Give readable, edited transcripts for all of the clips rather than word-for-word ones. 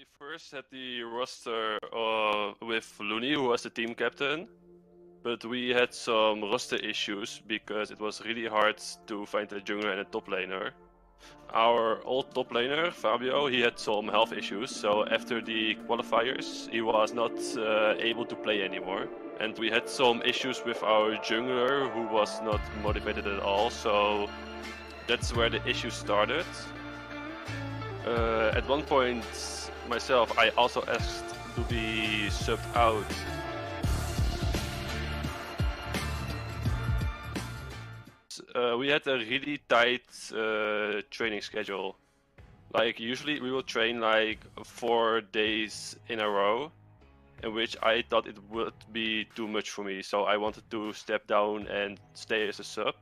We first had the roster with Looney, who was the team captain, but we had some roster issues because it was really hard to find a jungler and a top laner. Our old top laner, Fabio, he had some health issues, so after the qualifiers, he was not able to play anymore. And we had some issues with our jungler, who was not motivated at all, so that's where the issue started. At one point, myself, I also asked to be subbed out. We had a really tight training schedule. Like usually we will train like 4 days in a row, in which I thought it would be too much for me, so I wanted to step down and stay as a sub.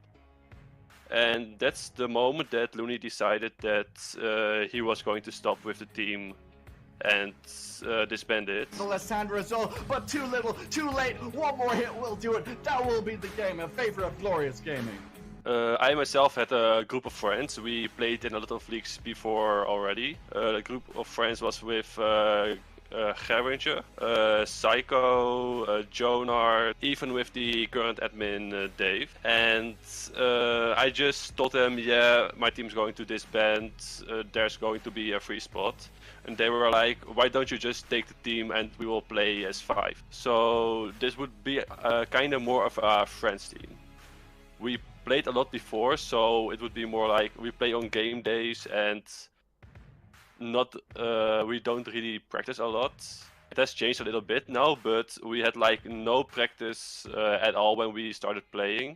And that's the moment that Looney decided that he was going to stop with the team and disband it. Alessandra Zoll, but too little, too late. One more hit will do it. That will be the game in favor of Glorious Gaming. I myself had a group of friends. We played in a lot of leagues before already. The group of friends was with Gerwintje, Psycho, Jonar, even with the current admin Dave. And I just told them, yeah, my team's going to disband, there's going to be a free spot. And they were like, why don't you just take the team and we will play as 5? So this would be kind of more of a friends team. We played a lot before, so it would be more like we play on game days and not we don't really practice a lot. It has changed a little bit now, but we had like no practice at all when we started playing,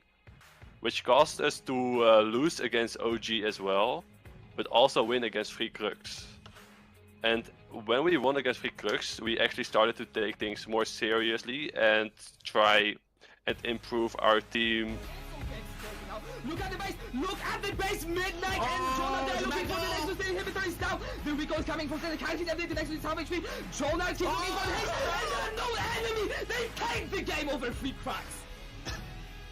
which caused us to lose against OG as well, but also win against Free Crux. And when we won against Free Crux, we actually started to take things more seriously and try and improve our team. Look at the base! Look at the base! Midnight and Jonah there looking for the next to stay inhibitor is down! The Rico is coming from the counting and the next is how much HP. Jonah is looking for the haste and no enemy! They take the game over Free Crux!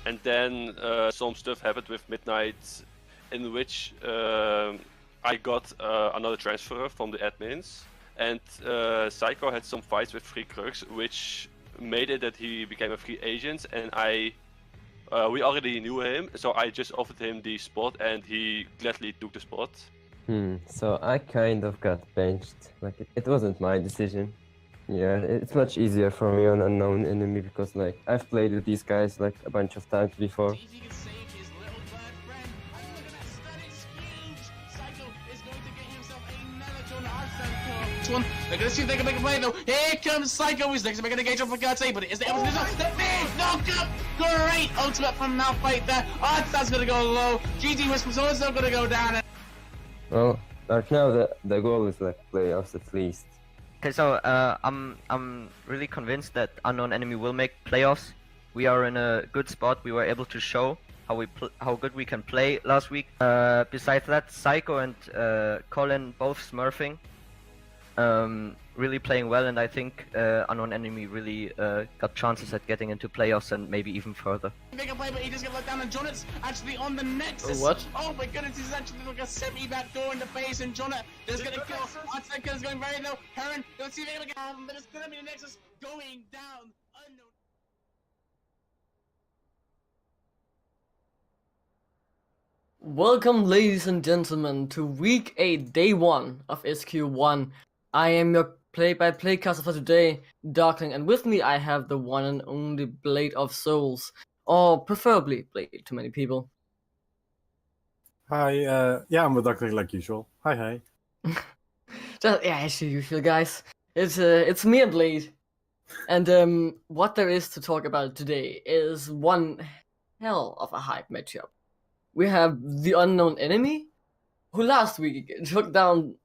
And then some stuff happened with Midnight in which I got another transfer from the admins, and Psycho had some fights with Free Crux, which made it that he became a free agent, and we already knew him, so I just offered him the spot and he gladly took the spot. So I kind of got benched. Like it wasn't my decision. Yeah, it's much easier for me on Unknown Enemy because like I've played with these guys like a bunch of times before. One. They're gonna see if they can make a play though. Here comes Psycho. He's next to make an engage on for God's sake, but is it able to do so? The big knockup! Great ultimate from Malphite there. That's gonna go low. GG Whispers also gonna go down. Well, right now the goal is like playoffs at least. Okay, so I'm really convinced that Unknown Enemy will make playoffs. We are in a good spot. We were able to show how good we can play last week. Besides that, Psycho and Colin both smurfing. Really playing well, and I think Unknown Enemy really got chances at getting into playoffs and maybe even further. They can play, but he just get let down, and Jonat's actually on the Nexus. What? Oh my goodness, he's actually like a semi-back door in the face, and Jonat is gonna kill. Artseka is going very low. Heron, let's see if they can get but it's gonna be the Nexus going down. Unknown. Welcome, ladies and gentlemen, to Week 8, Day 1 of SQ1. I am your play-by-play caster for today, Darkling, and with me I have the one and only Blade of Souls, or preferably Blade to many people. Hi, yeah, I'm with Darkling like usual. Hi. Yeah, as usual, guys. It's me and Blade, and what there is to talk about today is one hell of a hype matchup. We have the Unknown Enemy, who last week took down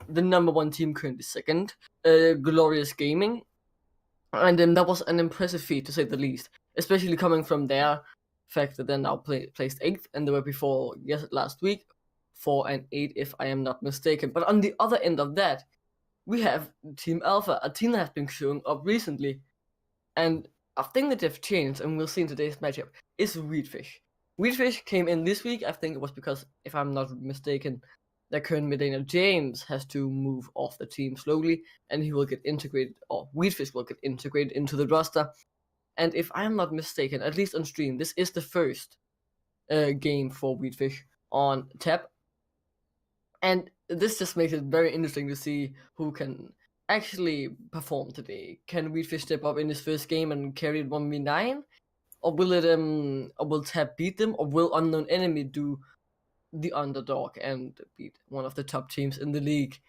the #1 team currently second, Glorious Gaming, and that was an impressive feat to say the least, especially coming from their fact that they're now placed 8th, and they were before last week 4 and 8 if I am not mistaken. But on the other end of that, we have Team Alpha, a team that has been showing up recently, and a thing that they've changed, and we'll see in today's matchup, is Wheatfish. Wheatfish came in this week. I think it was because, if I'm not mistaken, their current mid laner James has to move off the team slowly, and he will get integrated, or Wheatfish will get integrated into the roster. And if I am not mistaken, at least on stream, this is the first game for Wheatfish on tap. And this just makes it very interesting to see who can actually perform today. Can Wheatfish step up in his first game and carry it 1v9? Or will Tap beat them? Or will Unknown Enemy do the underdog and beat one of the top teams in the league?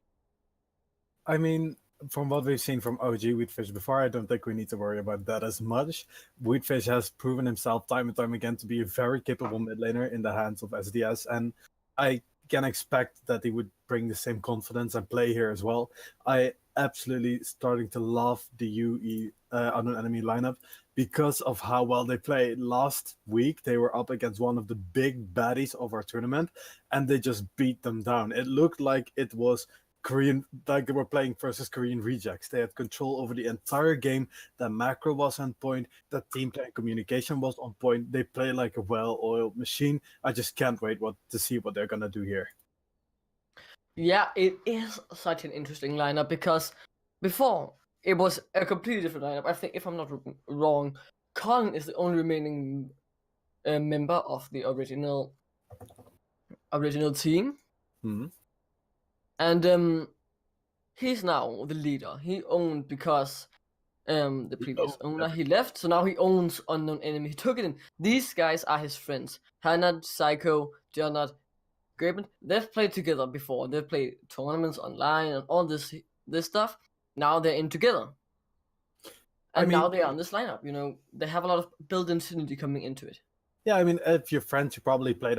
I mean, from what we've seen from OG Wheatfish before, I don't think we need to worry about that as much. Wheatfish has proven himself time and time again to be a very capable mid laner in the hands of SDS, and I can expect that he would bring the same confidence and play here as well. I absolutely starting to love the UE Unknown Enemy lineup because of how well they play. Last week, they were up against one of the big baddies of our tournament, and they just beat them down. It looked like it was Korean, like they were playing versus Korean rejects. They had control over the entire game. The macro was on point. The team play and communication was on point. They play like a well-oiled machine. I just can't wait to see what they're gonna do here. Yeah, it is such an interesting lineup because before it was a completely different lineup. I think, if I'm not wrong, Colin is the only remaining member of the original team. Hmm. And he's now the leader. He owned because the previous owner, he left, so now he owns Unknown Enemy. He took it in. These guys are his friends. Hanad, Psycho, Jonat, Graben. They've played together before. They've played tournaments online and all this stuff. Now they're in together. And now they are on this lineup. You know, they have a lot of built-in synergy coming into it. Yeah, I mean, if you're friends, you probably played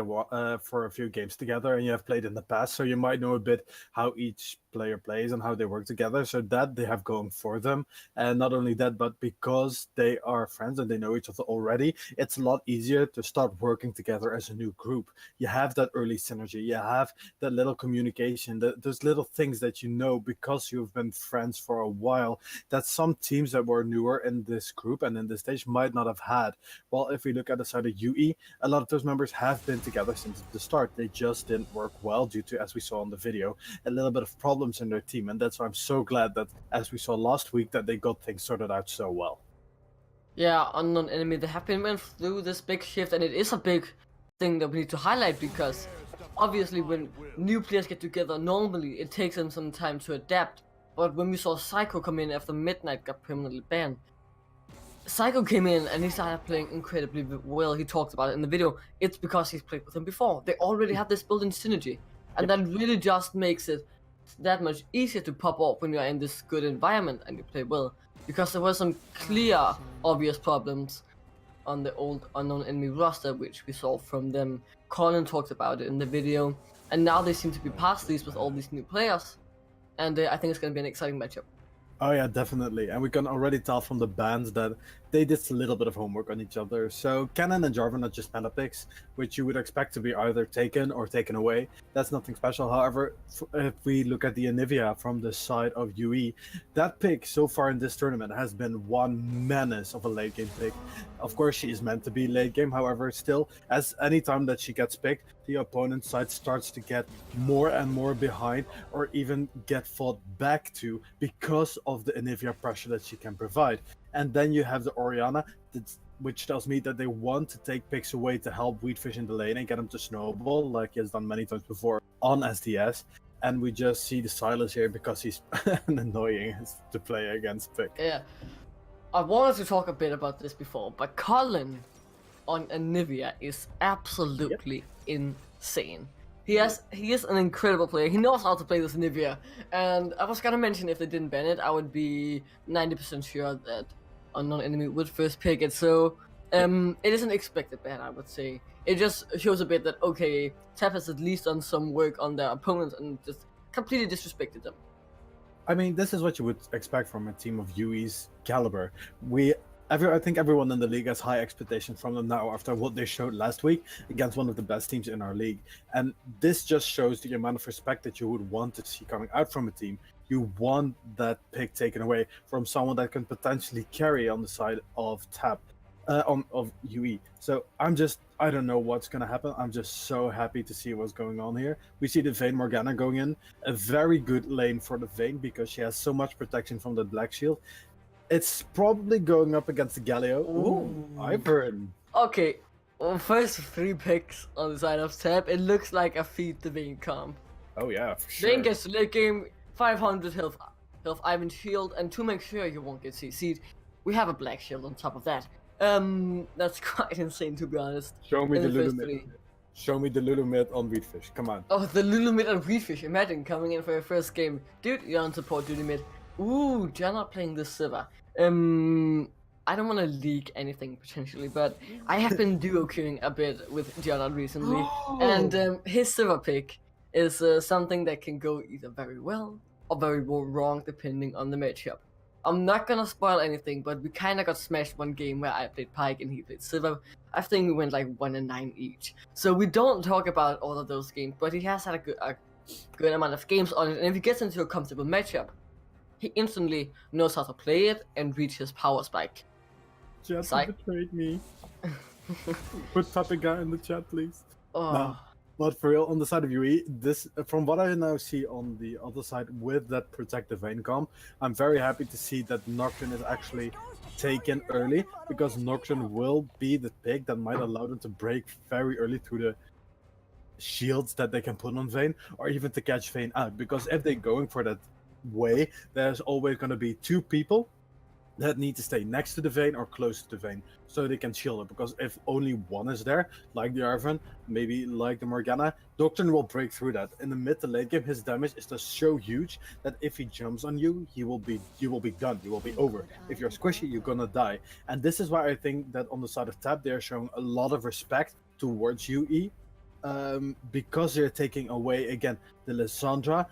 for a few games together, and you have played in the past, so you might know a bit how each player plays and how they work together. So that they have going for them. And not only that, but because they are friends and they know each other already, it's a lot easier to start working together as a new group. You have that early synergy. You have that little communication, those little things that you know because you've been friends for a while, that some teams that were newer in this group and in this stage might not have had. Well, if we look at the side of UE, a lot of those members have been together since the start. They just didn't work well due to, as we saw in the video, a little bit of problems in their team, and that's why I'm so glad that, as we saw last week, that they got things sorted out so well. Yeah, Unknown Enemy, they have been went through this big shift, and it is a big thing that we need to highlight because obviously when new players get together, normally it takes them some time to adapt. But when we saw Psycho come in after Midnight got permanently banned, Psycho came in and he started playing incredibly well. He talked about it in the video. It's because he's played with him before. They already have this built-in synergy, and that really just makes it that much easier to pop up when you are in this good environment and you play well, because there were some clear, obvious problems on the old Unknown Enemy roster, which we saw from them. Colin talked about it in the video, and now they seem to be past these with all these new players, and I think it's going to be an exciting matchup. Oh yeah, definitely. And we can already tell from the bans that they did a little bit of homework on each other. So Kennen and Jarvan are just meta picks, which you would expect to be either taken or taken away. That's nothing special. However, if we look at the Anivia from the side of UE, that pick so far in this tournament has been one menace of a late game pick. Of course, she is meant to be late game. However, still, as any time that she gets picked, the opponent's side starts to get more and more behind, or even get fought back to because of the Anivia pressure that she can provide. And then you have the Orianna, which tells me that they want to take picks away to help Wheatfish in the lane and get him to snowball, like he has done many times before on SDS. And we just see the Silas here because he's annoying to play against pick. Yeah, I wanted to talk a bit about this before, but Colin on Anivia is absolutely insane. He is an incredible player. He knows how to play this Anivia, and I was gonna mention if they didn't ban it, I would be 90% sure that Unknown Enemy would first pick it. So it is an expected ban, I would say. It just shows a bit that okay, Tap has at least done some work on their opponents and just completely disrespected them. I mean, this is what you would expect from a team of UE's caliber. I think everyone in the league has high expectations from them now after what they showed last week against one of the best teams in our league. And this just shows the amount of respect that you would want to see coming out from a team. You want that pick taken away from someone that can potentially carry on the side of Tap, of UE. So I'm just I don't know what's gonna happen. I'm just so happy to see what's going on here. We see the Vayne Morgana going in, a very good lane for the Vayne because she has so much protection from the Black Shield. It's probably going up against the Galio. Ooh, Ivern. Okay, well, first 3 picks on the side of Tab. It looks like a feed the Vayne comp. Oh yeah, for sure. Vayne gets to late game, 500 health Ivan shield, and to make sure you won't get CC'd, we have a Black Shield on top of that. That's quite insane to be honest. Show me in the the first Lulu mid. 3. Show me the Lulu mid on Wheatfish. Come on. Oh, the Lulu mid and Wheatfish. Imagine coming in for your first game. Dude, you're on support duty mid. Ooh, Janna playing this Sivir. I don't want to leak anything potentially, but I have been duo queuing a bit with Janna recently, and his Sivir pick is something that can go either very well or very wrong depending on the matchup. I'm not gonna spoil anything, but we kinda got smashed one game where I played Pyke and he played Sivir. I think we went like 1-9 each. So we don't talk about all of those games, but he has had a good amount of games on it, and if he gets into a comfortable matchup, he instantly knows how to play it and reach his power spike. Chat Psych. betrayed me. Put Papiga in the chat, please. Oh. No, but for real, on the side of UE, this, from what I now see on the other side with that protective Vayne comp, I'm very happy to see that Nocturne is actually taken early, because Nocturne will be the pick that might allow them to break very early through the shields that they can put on Vayne, or even to catch Vayne out. Because if they're going for that way, there's always going to be 2 people that need to stay next to the Vayne or close to the Vayne, so they can shield it. Because if only one is there, like the Arven, maybe like the Morgana, Nocturne will break through that. In the mid to late game, his damage is just so huge that if he jumps on you, you will be done. You will be over. If you're squishy, you're gonna die. And this is why I think that on the side of Tab, they're showing a lot of respect towards UE, because they're taking away again the Lissandra.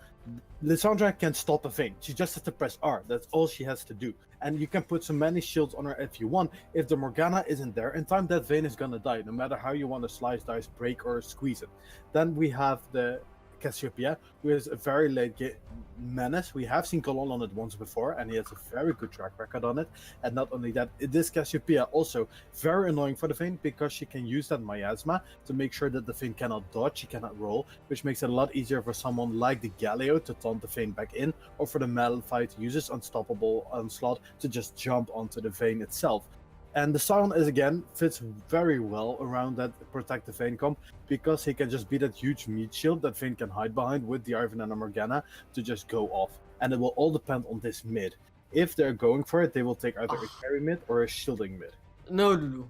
Lissandra can stop a Vayne. She just has to press R. That's all she has to do. And you can put so many shields on her if you want. If the Morgana isn't there in time, that Vayne is gonna die, no matter how you want to slice, dice, break, or squeeze it. Then we have the Cassiopeia, who is a very late game menace. We have seen Colon on it once before, and he has a very good track record on it. And not only that, this Cassiopeia also very annoying for the Vayne, because she can use that miasma to make sure that the Vayne cannot dodge, she cannot roll, which makes it a lot easier for someone like the Galio to taunt the Vayne back in, or for the Malphite to use his unstoppable onslaught to just jump onto the Vayne itself. And the Sion is again fits very well around that protective Vayne comp, because he can just be that huge meat shield that Vayne can hide behind with the Ivern and the Morgana to just go off. And it will all depend on this mid. If they're going for it, they will take either a carry mid or a shielding mid. No, Lulu.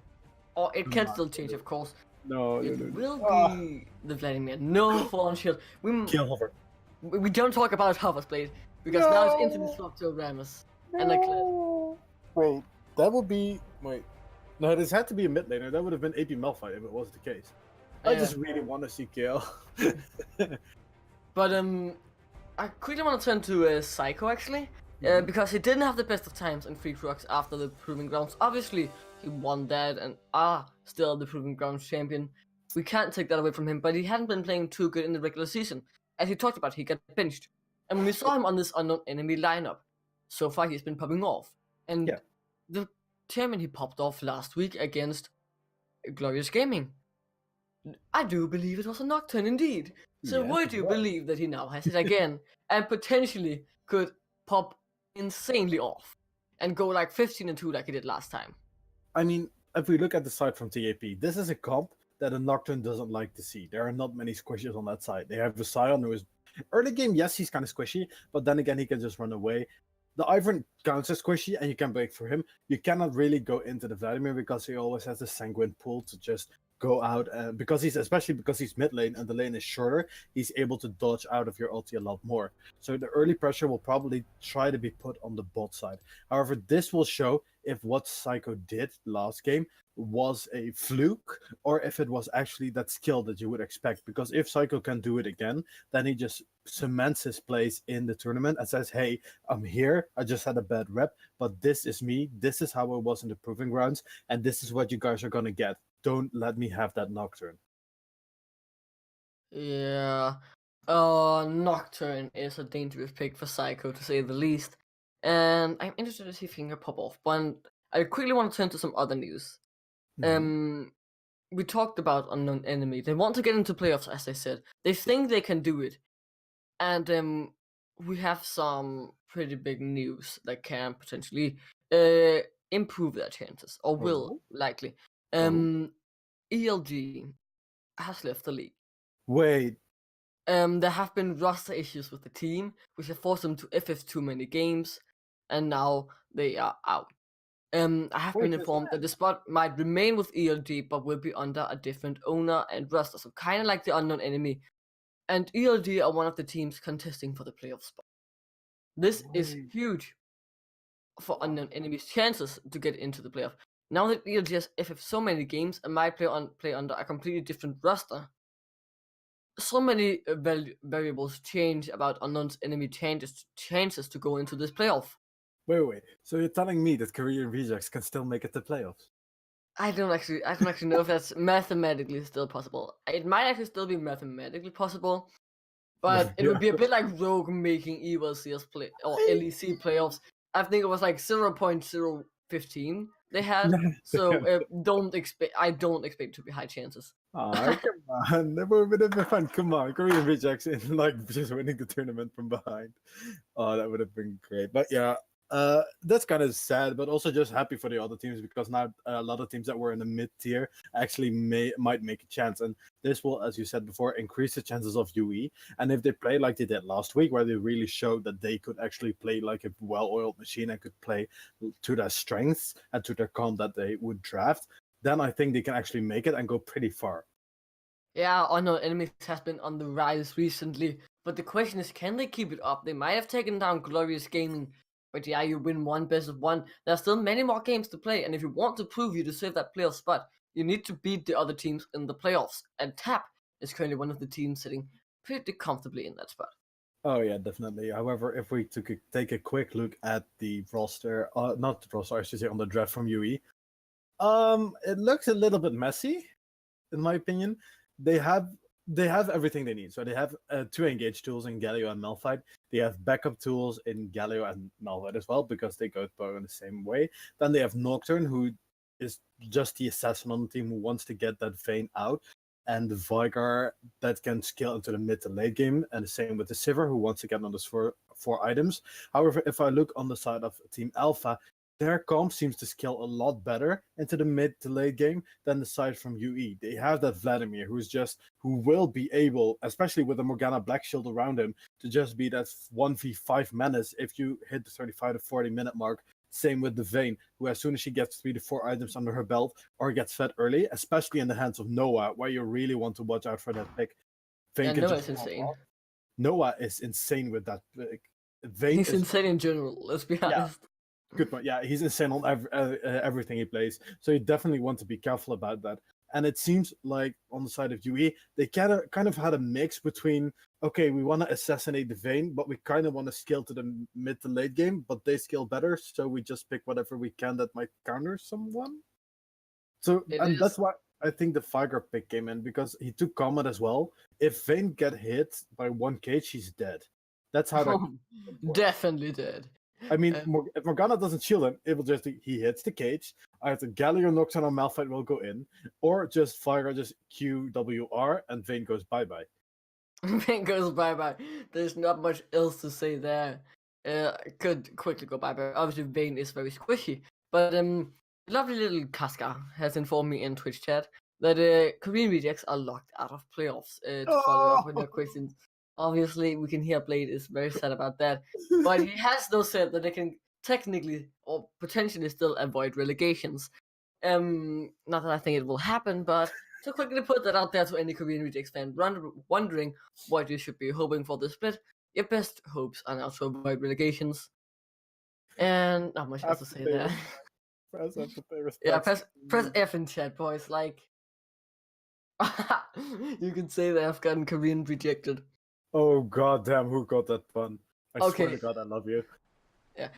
Or it can still change, of course. No, It will be the Vladimir. No fallen shield. Kill Hover. We don't talk about Hover's blade, because now it's into the swap to Rammus. And like, Wait, that would be... Wait. No, this had to be a mid laner. That would have been AP Malphite if it was the case. I just really want to see KL. But I quickly want to turn to Psycho actually, because he didn't have the best of times in Free Rocks after the Proving Grounds. Obviously, he won that and still the Proving Grounds champion. We can't take that away from him, but he hadn't been playing too good in the regular season. As he talked about, he got benched. And when we saw him on this unknown enemy lineup, so far he's been popping off. And the champion he popped off last week against Glorious Gaming, I do believe it was a Nocturne indeed. So why do you believe that he now has it again and potentially could pop insanely off and go like 15-2 like he did last time? I mean, if we look at the side from TAP, this is a comp that a Nocturne doesn't like to see. There are not many squishes on that side. They have the Sion, who is early game, yes, he's kind of squishy, but then again, he can just run away. The Ivern counts as squishy, and you can break for him. You cannot really go into the Vladimir because he always has the Sanguine pool to just go out, especially because he's mid lane and the lane is shorter, he's able to dodge out of your ulti a lot more. So the early pressure will probably try to be put on the bot side. However, this will show if what Psycho did last game was a fluke or if it was actually that skill that you would expect. Because if Psycho can do it again, then he just cements his place in the tournament and says, hey, I'm here, I just had a bad rep, but this is me, this is how I was in the Proving Grounds, and this is what you guys are gonna get. Don't let me have that Nocturne. Yeah. Nocturne is a dangerous pick for Psycho, to say the least. And I'm interested to see if he can pop off. But I quickly want to turn to some other news. we talked about Unknown Enemy. They want to get into playoffs, as I said. They think they can do it. And we have some pretty big news that can potentially improve their chances, or will likely. ELG has left the league. Wait, There have been roster issues with the team, which have forced them to FF too many games, and now they are out. I have been informed that the spot might remain with ELG, but will be under a different owner and roster, so kind of like the Unknown Enemy. And ELG are one of the teams contesting for the playoff spot. This is huge for Unknown Enemy's chances to get into the playoff. Now that ELG has FF so many games and might play under a completely different roster, so many variables change about Unknown Enemy chances to go into this playoff. Wait. So you're telling me that Korean Rejects can still make it to playoffs? I don't actually know if that's mathematically still possible. It might actually still be mathematically possible, but it would be a bit like Rogue making ELCS play or LEC playoffs. I think it was like 0.015 they had. So I don't expect to be high chances. Oh, come on. That would have been fun. Come on. Korean Rejects in like just winning the tournament from behind. Oh, that would have been great. But yeah, that's kind of sad, but also just happy for the other teams, because now a lot of teams that were in the mid tier actually might make a chance, and this will, as you said before, increase the chances of UE. And if they play like they did last week, where they really showed that they could actually play like a well-oiled machine and could play to their strengths and to their comp that they would draft, then I think they can actually make it and go pretty far. Yeah, Unknown Enemies has been on the rise recently, but the question is, can they keep it up? They might have taken down Glorious Gaming, but yeah, you win one best of one. There's still many more games to play, and if you want to prove you deserve that playoff spot, you need to beat the other teams in the playoffs. And TAP is currently one of the teams sitting pretty comfortably in that spot. Oh yeah, definitely. However, if we take a quick look at the roster, not the roster, I should say, on the draft from UE, it looks a little bit messy, in my opinion. They have everything they need. So they have 2 engage tools in Galio and Malphite. They have backup tools in Galio and Malphite as well, because they go both in the same way. Then they have Nocturne, who is just the assassin on the team who wants to get that Vayne out, and the Vigar that can scale into the mid to late game, and the same with the Sivir, who wants to get on those four items. However, if I look on the side of Team Alpha, their comp seems to scale a lot better into the mid to late game than the side from UE. They have that Vladimir, who will be able, especially with the Morgana Black Shield around him, to just be that 1v5 menace if you hit the 35 to 40 minute mark. Same with the Vayne, who as soon as she gets 3 to 4 items under her belt or gets fed early, especially in the hands of Noah, where you really want to watch out for that pick. Vayne Noah's insane. Noah is insane with that pick. Vayne He's insane in general, let's be honest. Good point. Yeah, he's insane on everything he plays. So you definitely want to be careful about that. And it seems like on the side of UE, they kind of had a mix between, okay, we want to assassinate the Vayne, but we kind of want to scale to the mid to late game, but they scale better, so we just pick whatever we can that might counter someone. So that's why I think the Vigar pick came in, because he took Comet as well. If Vayne get hit by 1 cage, he's dead. That's how that definitely dead. I mean, if Morgana doesn't shield him, it will just he hits the cage. Either Galio, Nocturne, or Malphite will go in, or just Vigar just QWR and Vayne goes bye-bye. Vayne goes bye-bye. There's not much else to say there. Could quickly go bye-bye. Obviously, Vayne is very squishy, but lovely little Casca has informed me in Twitch chat that Korean Rejects are locked out of playoffs. To follow up with their questions. Obviously, we can hear Blade is very sad about that, but he has though said that they can technically or potentially still avoid relegations. Not that I think it will happen, but to quickly put that out there to any Korean Rejects fan wondering what you should be hoping for the split, your best hopes are now to avoid relegations. And not much else to say there. Press F in chat, boys. Like, you can say they have gotten Korean rejected. Oh goddamn! Who got that pun? I swear to God, I love you. Yeah.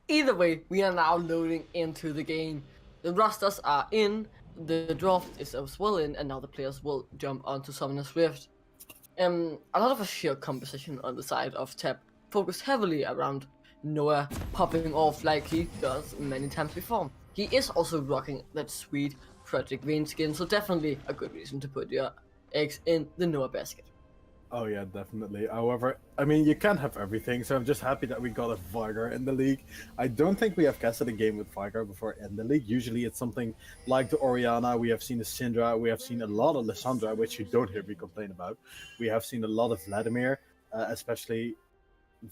Either way, we are now loading into the game. The rosters are in, the draft is as well in, and now the players will jump onto Summoner's Rift. A lot of a sheer composition on the side of TAP focused heavily around Noah popping off like he does many times before. He is also rocking that sweet Project Vayne skin, so definitely a good reason to put your eggs in the Noah basket. Oh yeah, definitely. However, I mean, you can't have everything, so I'm just happy that we got a Vigar in the league. I don't think we have casted a game with Vigar before in the league. Usually it's something like the Orianna, we have seen a Syndra, we have seen a lot of Lissandra, which you don't hear me complain about. We have seen a lot of Vladimir, especially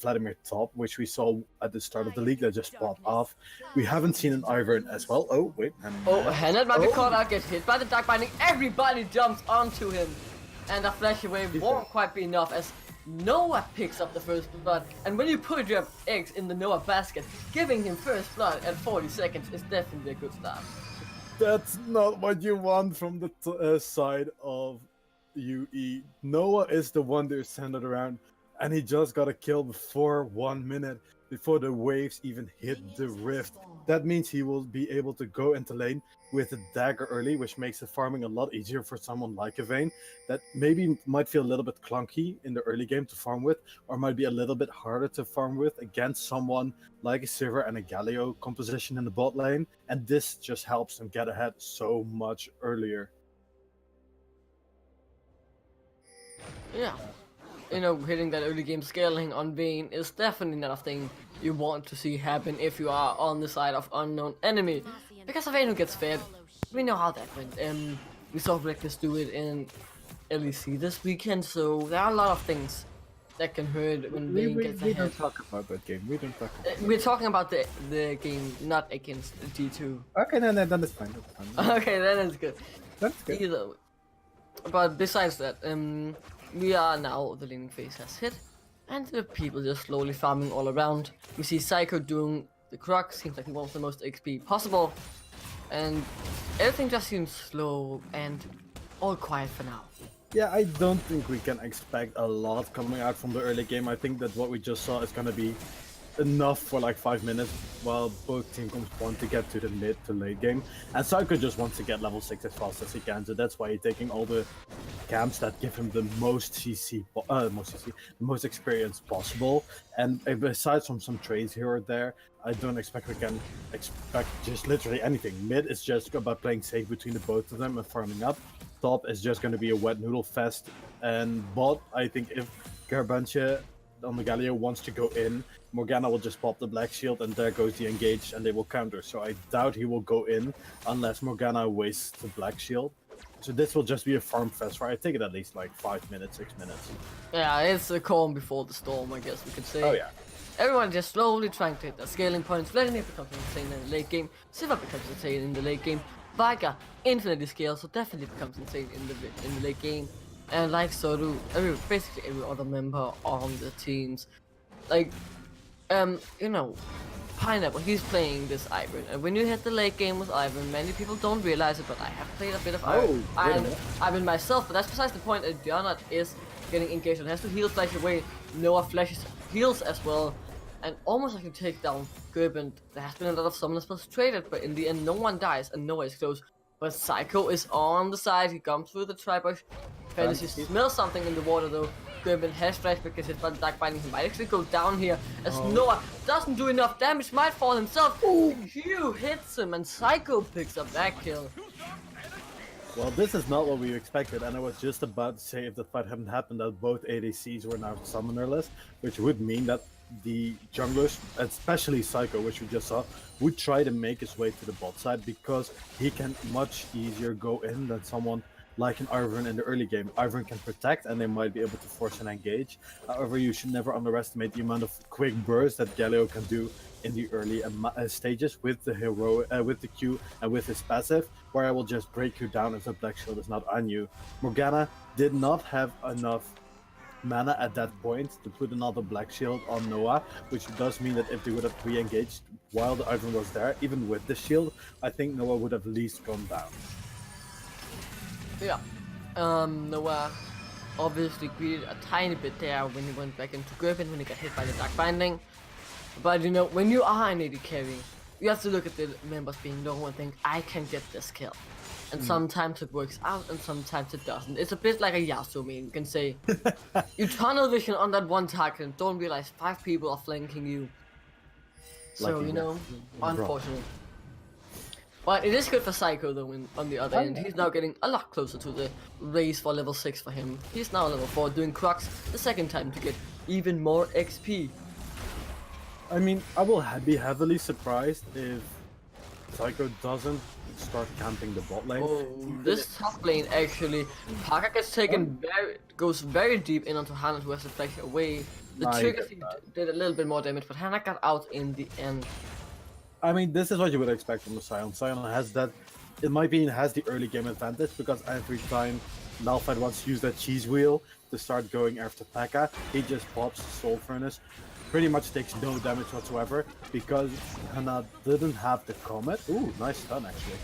Vladimir top, which we saw at the start of the league that just popped off. We haven't seen an Ivern as well. Oh, wait. Hennett might be caught out, gets hit by the Dark Binding. Everybody jumps onto him. And a flash away won't quite be enough as Noah picks up the first blood. And when you put your eggs in the Noah basket, giving him first blood at 40 seconds is definitely a good start. That's not what you want from the side of UE. Noah is the one they're centered around, and he just got a kill before 1 minute, before the waves even hit the rift. That means he will be able to go into lane with a dagger early, which makes the farming a lot easier for someone like a Vayne that maybe might feel a little bit clunky in the early game to farm with, or might be a little bit harder to farm with against someone like a Sivir and a Galio composition in the bot lane, and this just helps them get ahead so much earlier. Yeah. You know, hitting that early game scaling on Vayne is definitely not a thing you want to see happen if you are on the side of unknown enemy. Because of Vayne who gets fed, we know how that went. We saw Reckless do it in LEC this weekend, so there are a lot of things that can hurt when Vayne gets We ahead. don't talk about that game. We don't talk about We're talking about the game, not against G2. Okay, no, then it's fine. That's fine. Okay, then it's good. That's good. Either way. But besides that, we are now, the laning phase has hit, and the people just slowly farming all around. We see Psycho doing the Croc, seems like he wants the most XP possible, and everything just seems slow and all quiet for now. Yeah, I don't think we can expect a lot coming out from the early game. I think that what we just saw is gonna be enough for like 5 minutes while both teams want to get to the mid to late game, and Psycho just wants to get level 6 as fast as he can, so that's why he's taking all the camps that give him the most CC, the most experience possible. And besides from some trades here or there, I don't expect we can expect just literally anything. Mid is just about playing safe between the both of them and farming up. Top is just going to be a wet noodle fest, and bot, I think if Garbanche on the Galio wants to go in, Morgana will just pop the black shield and there goes the engage and they will counter. So I doubt he will go in unless Morgana wastes the black shield. So this will just be a farm fest where I take it at least like 5 minutes, 6 minutes. Yeah, it's the calm before the storm, I guess we could say. Oh yeah. Everyone just slowly trying to hit their scaling points. Vladimir becomes insane in the late game. Sivir becomes insane in the late game. Vigar infinitely scales, so definitely becomes insane in the late game. And like so do basically every other member on the teams. Like, you know, Pineapple, he's playing this Ivern, and when you hit the late game with Ivern, many people don't realize it, but I have played a bit of Ivern myself, but that's besides the point. Diana is getting engaged and has to heal flash away. Noah flashes heals as well, and almost like to take down Gerben. There has been a lot of summoners frustrated, but in the end no one dies and Noah is close. But Psycho is on the side, he comes through the tri-bush. Fantasy smells something in the water though. Gerben has flashback because his Dark Binding, he might actually go down here as Noah doesn't do enough damage, might fall himself. Ooh, Hugh hits him and Psycho picks up that kill. Well, this is not what we expected, and I was just about to say if that fight hadn't happened that both ADCs were now summonerless, which would mean that the junglers, especially Psycho, which we just saw, would try to make his way to the bot side because he can much easier go in than someone like an Ivern in the early game. Ivern can protect and they might be able to force an engage. However, you should never underestimate the amount of quick bursts that Galio can do in the early stages with the hero, with the Q and with his passive, where I will just break you down if the black shield is not on you. Morgana did not have enough mana at that point to put another black shield on Noah, which does mean that if they would have re-engaged while the Ivern was there, even with the shield, I think Noah would have at least gone down. Yeah, Noah obviously greeted a tiny bit there when he went back into Gerben when he got hit by the Dark Binding. But you know, when you are an AD carry, you have to look at the members being low and think, I can get this kill. And sometimes it works out and sometimes it doesn't. It's a bit like a Yasuo meme. You can say, you tunnel vision on that one target and don't realize 5 people are flanking you. So, Lucky you know, unfortunate. But it is good for Psycho though, on the other end. He's now getting a lot closer to the race for level 6 for him. He's now level 4 doing Crux the second time to get even more XP. I mean, I will be heavily surprised if Psycho doesn't start camping the bot lane. Oh, this top lane actually, Parker gets taken goes very deep in onto Hannah who has to flash away. The I trigger get that. did a little bit more damage, but Hannah got out in the end. I mean, this is what you would expect from the Sion. Sion has that, in my opinion, has the early game advantage because every time Malphite wants to use that cheese wheel to start going after P.E.K.K.A, he just pops Soul Furnace, pretty much takes no damage whatsoever because Hannah didn't have the Comet. Ooh, nice stun actually.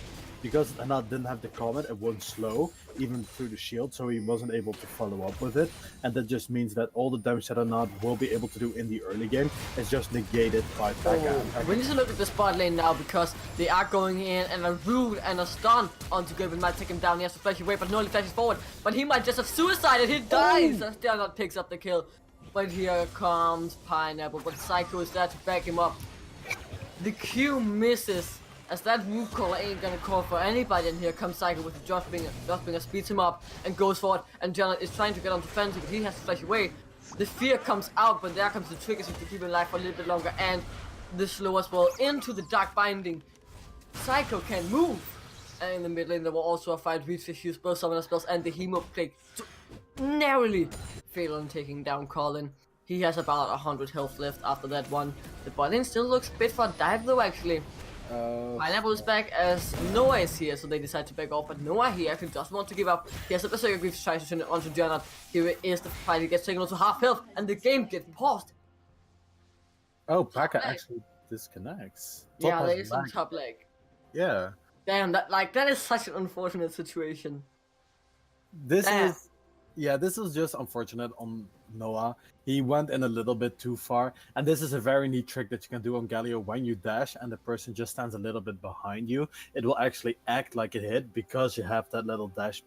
Because Hannah didn't have the Comet, it won't slow, even through the shield, so he wasn't able to follow up with it. And that just means that all the damage that Hannah will be able to do in the early game is just negated by P.E.K.K.A. We need to look at this bot lane now because they are going in and a root and a stun onto Gilbert might take him down. He has to flash away, but Noli flashes forward. But he might just have suicided. He dies. And still not picks up the kill. But here comes Pineapple, but Psycho is there to back him up. The Q misses. As that move caller ain't gonna call for anybody, and here comes Psycho with the Joshbringer speeds him up and goes forward, and Janet is trying to get onto Fenty, but he has to flash away. The fear comes out, but there comes the triggers to keep him alive for a little bit longer, and the slow as well into the Dark Binding. Psycho can move! And in the mid lane there were also a fight, Reedfish used both Summoner spells and the Hemo Plague to narrowly fail on taking down Colin. He has about 100 health left after that one. The bot lane still looks bit for a dive though actually. Pineapple is back as Noah is here, so they decide to back off, but Noah here actually doesn't want to give up. He has a Berserker Greaves tries to turn it onto Janet. Here is the fight, he gets taken onto half health, and the game gets paused. Oh, P.E.K.K.A actually disconnects. Yeah, Top there has is some lag. top leg. Yeah. Damn, that is such an unfortunate situation. This Damn. is, yeah, this is just unfortunate on Noah. He went in a little bit too far, and this is a very neat trick that you can do on Galio when you dash and the person just stands a little bit behind you. It will actually act like it hit because you have that little dash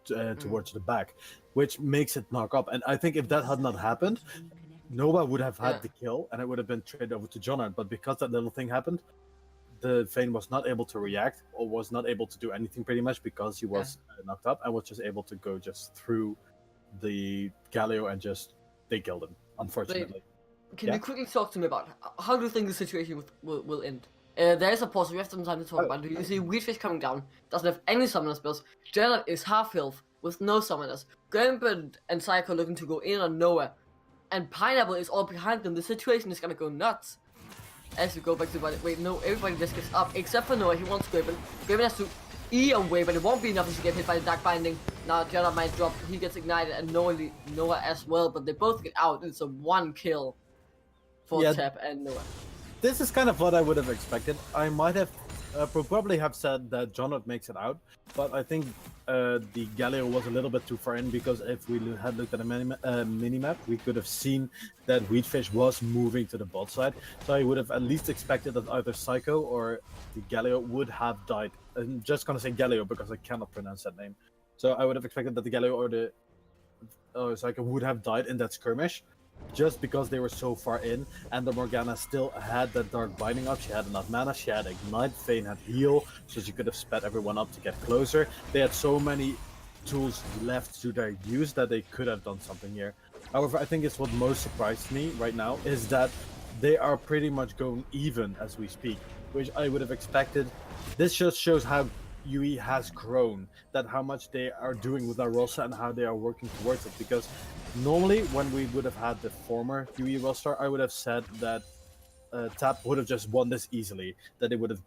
towards the back, which makes it knock up. And I think if that had not happened, Noah would have had the kill, and it would have been traded over to Jonard. But because that little thing happened, the Vayne was not able to react or was not able to do anything pretty much because he was knocked up and was just able to go just through the Galio and just they killed him, unfortunately. Can you quickly talk to me about how do you think the situation will end? There is a pause, we have some time to talk about it. You see Weedfish coming down, doesn't have any summoner spells. Janet is half health with no summoners. Gambit and Psycho looking to go in on Noah. And Pineapple is all behind them. The situation is gonna go nuts. As we go back to the wait, no, everybody just gets up except for Noah. He wants Graven. Graven has to E away, but it won't be enough to get hit by the Dark Binding. Now Janet might drop, he gets ignited, and Noah as well, but they both get out. It's a 1 kill for Tap and Noah. This is kind of what I would have expected. I might have probably have said that Jonard makes it out, but I think the Galio was a little bit too far in because if we had looked at a minimap, we could have seen that Weedfish was moving to the bot side. So I would have at least expected that either Psycho or the Galio would have died. I'm just gonna say Galio because I cannot pronounce that name. So I would have expected that the Galio or the Psycho would have died in that skirmish, just because they were so far in, and the Morgana still had that Dark Binding up. She had enough mana, she had Ignite, Vayne had Heal, so she could have sped everyone up to get closer. They had so many tools left to their use that they could have done something here. However, I think it's what most surprised me right now is that they are pretty much going even as we speak, which I would have expected. This just shows how UE has grown, that how much they are doing with our roster and how they are working towards it. Because normally when we would have had the former UE roster, I would have said that Tap would have just won this easily, that they would have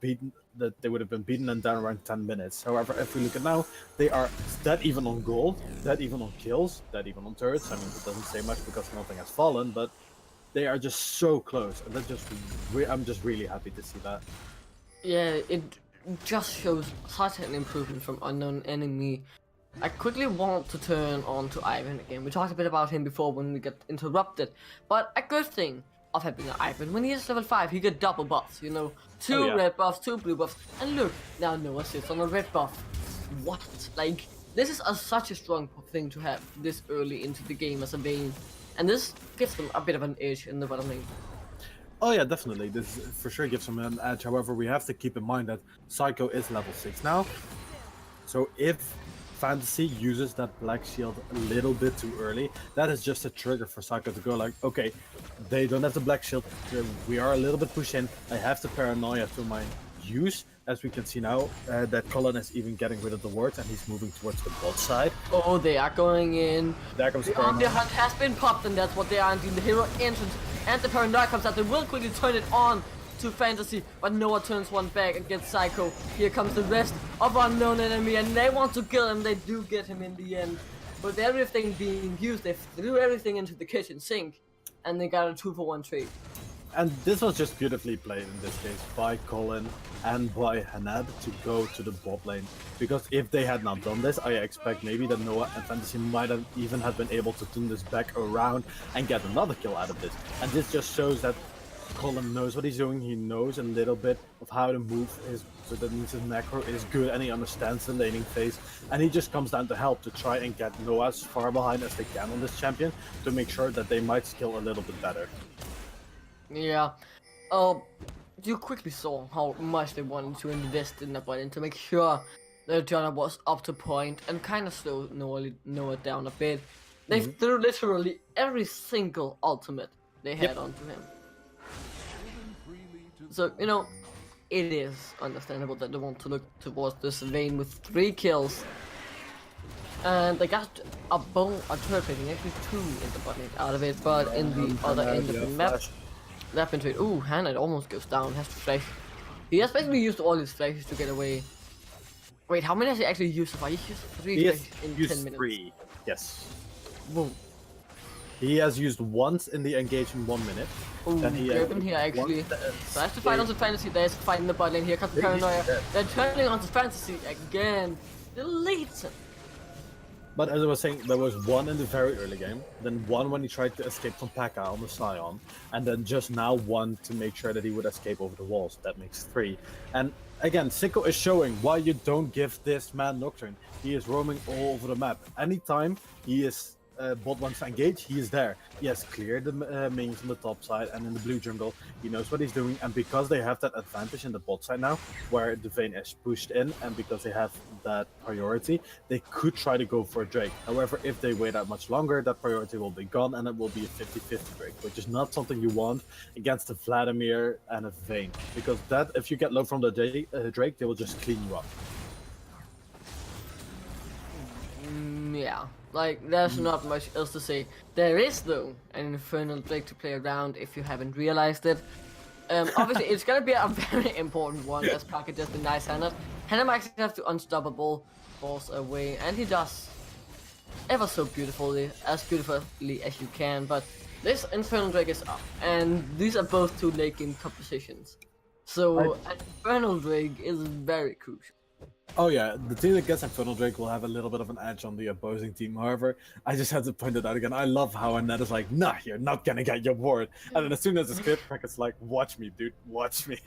been beaten and down around 10 minutes. However, if we look at now, they are dead even on gold, dead even on kills, dead even on turrets. I mean, it doesn't say much because nothing has fallen, but they are just so close, and that just I'm just really happy to see that. Yeah, it just shows such an improvement from Unknown Enemy. I quickly want to turn on to Ivan again. We talked a bit about him before when we got interrupted, but a good thing of having an Ivan, when he is level 5, he get double buffs, you know, 2 red buffs, 2 blue buffs, and look, now Noah sits on a red buff. What? Like, this is such a strong thing to have this early into the game as a Vayne, and this gives them a bit of an edge in the bottom lane. Oh yeah, definitely. This for sure gives him an edge. However, we have to keep in mind that Psycho is level 6 now. So if Fantasy uses that Black Shield a little bit too early, that is just a trigger for Psycho to go like, okay, they don't have the Black Shield, we are a little bit pushed in, I have the Paranoia to my use. As we can see now, that Colin is even getting rid of the wards and he's moving towards the bot side. Oh, they are going in. There comes The Paranoia. Hunt has been popped, and that's what they are doing. The hero entrance and the Paranoia comes out. They will quickly turn it on to Fantasy, but Noah turns one back and gets Psycho. Here comes the rest of Unknown Enemy, and they want to kill him. They do get him in the end. With everything being used, they threw everything into the kitchen sink, and they got a 2-for-1 trade. And this was just beautifully played in this case by Colin and by Hanad to go to the bot lane. Because if they had not done this, I expect maybe that Noah and Fantasy might have even have been able to turn this back around and get another kill out of this. And this just shows that Colin knows what he's doing. He knows a little bit of how to move his, so that means his macro is good and he understands the laning phase. And he just comes down to help to try and get Noah as far behind as they can on this champion to make sure that they might skill a little bit better. Yeah. You quickly saw how much they wanted to invest in the button to make sure that Jonah was up to point and kind of slow Noah down a bit. They threw literally every single ultimate they had onto him. So, you know, it is understandable that they want to look towards this lane with 3 kills. And they got a turret plating, actually 2 in the bottom out of it, but in the other end of the map, left into it. Ooh, Hannah almost goes down, has to flash. He has basically used all his flashes to get away. Wait, how many has he actually used so far? He's used 3 flashes in 10 minutes. 3, yes. Whoa. He has used once in the engagement 1 minute. Ooh, Then he Gerben here actually tries to fight onto Fantasy. There's a fight in the bot lane. Here comes the Paranoia. They're turning onto Fantasy again. Deletes him. But as I was saying, there was 1 in the very early game, then 1 when he tried to escape from P.E.K.K.A. on the Scion, and then just now 1 to make sure that he would escape over the walls. That makes 3. And again, Sicko is showing why you don't give this man Nocturne. He is roaming all over the map. Anytime he is bot wants to engage, he is there. He has cleared the minions on the top side and in the blue jungle. He knows what he's doing, and because they have that advantage in the bot side now, where the Vayne is pushed in, and because they have that priority, they could try to go for a Drake. However, if they wait that much longer, that priority will be gone, and it will be a 50-50 Drake, which is not something you want against a Vladimir and a Vayne, because that, if you get low from the Drake, they will just clean you up. Yeah. Like, there's not much else to say. There is, though, an Infernal Drake to play around if you haven't realized it. Obviously, it's gonna be a very important one, as Parker just denies Hannah. Hannah might actually have to Unstoppable Force away, and he does. Ever so beautifully as you can, but this Infernal Drake is up, and these are both 2 late game compositions. So, an Infernal Drake is very crucial. Oh yeah, the team that gets Infernal Drake will have a little bit of an edge on the opposing team. However, I just had to point it out again. I love how Annette is like, nah, you're not gonna get your ward. And then as soon as the script crack, it's like, watch me, dude, watch me.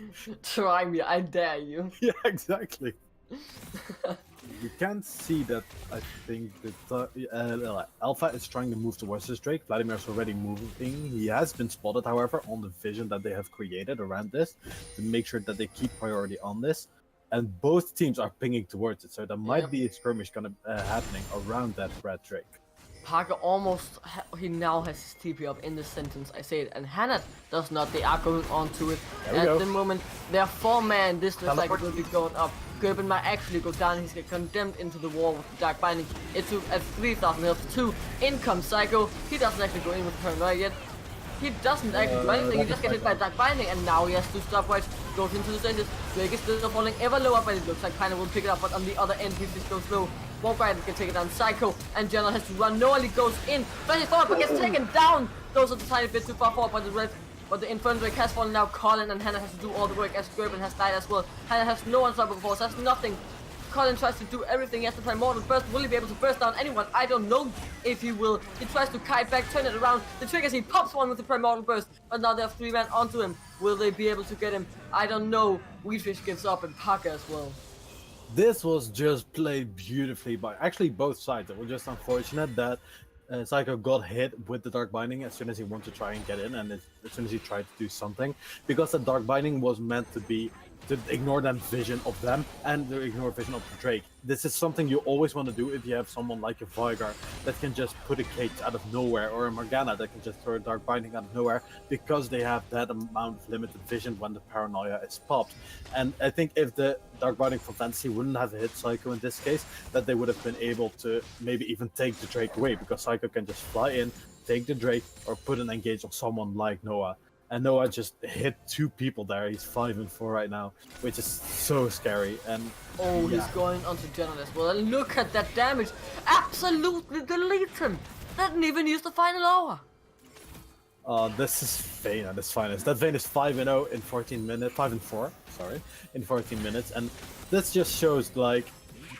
Try me, I dare you. Yeah, exactly. You can see that I think that Alpha is trying to move towards this Drake. Vladimir's already moving. He has been spotted, however, on the vision that they have created around this to make sure that they keep priority on this. And both teams are pinging towards it, so there might be a skirmish happening around that red Drake. Parker almost, he now has his TP up in the sentence, I say it, and Hannah does not. They are going on to it. At the moment, they are 4-man, this looks like it will be going up. Gerben might actually go down, he's get condemned into the wall with the Dark Binding. It's at 3,000 health, 2. In comes Psycho, he doesn't actually go in with Paranoia yet. He doesn't actually do anything, he just gets hit by Dark Binding, and now he has to stop right, goes into the stages. Drake is still falling ever lower, but it looks like Piner will pick it up, but on the other end, he just goes low. Walk right can take it down. Psycho and General has to run. Noah goes in, flashes forward, but gets taken down. Goes a tiny bit too far forward, but the Infernal Drake has fallen now. Colin and Hannah has to do all the work as Gerben has died as well. Hannah has no Unstoppable Force, has nothing. Colin tries to do everything, he has to play Mortal Burst. Will he be able to burst down anyone? I don't know if he will. He tries to kite back, turn it around. The triggers, he pops one with the Primordial Burst, but now they have 3 men onto him. Will they be able to get him? I don't know. Weedfish gives up and Parker as well. This was just played beautifully by actually both sides. It was just unfortunate that Psycho got hit with the Dark Binding as soon as he wanted to try and get in, and as soon as he tried to do something, because the Dark Binding was meant to be to ignore that vision of them and to ignore vision of the Drake. This is something you always want to do if you have someone like a Vigar that can just put a cage out of nowhere, or a Morgana that can just throw a Dark Binding out of nowhere, because they have that amount of limited vision when the Paranoia is popped. And I think if the Dark Binding from Fantasy wouldn't have hit Psycho in this case, that they would have been able to maybe even take the Drake away, because Psycho can just fly in, take the Drake, or put an engage on someone like Noah. And Noah just hit 2 people there. He's 5-4 right now, which is so scary. And Oh, he's going onto Janet as well. And look at that damage. Absolutely deletes him. Didn't even use the final hour. This is Vayne at its finest. That Vayne is 5-0 in 14 minutes. 5-4, sorry, in 14 minutes. And this just shows like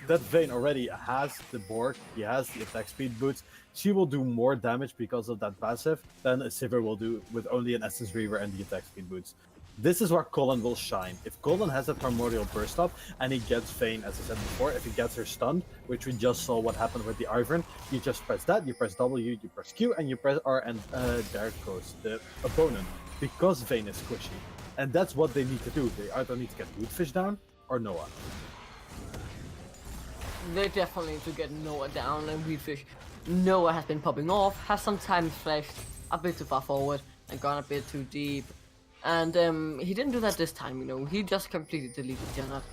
that Vayne already has the Borg. He has the attack speed boots. She will do more damage because of that passive than a Sivir will do with only an Essence Reaver and the attack speed boots. This is where Colin will shine. If Colin has a Primordial Burst up and he gets Vayne, as I said before, if he gets her stunned, which we just saw what happened with the Ivern, you just press that, you press W, you press Q, and you press R, and there goes the opponent. Because Vayne is squishy. And that's what they need to do. They either need to get Rootfish down or Noah. They definitely need to get Noah down, and Weedfish. Noah has been popping off, has sometimes flashed a bit too far forward and gone a bit too deep. And he didn't do that this time, you know, he just completely deleted Janet.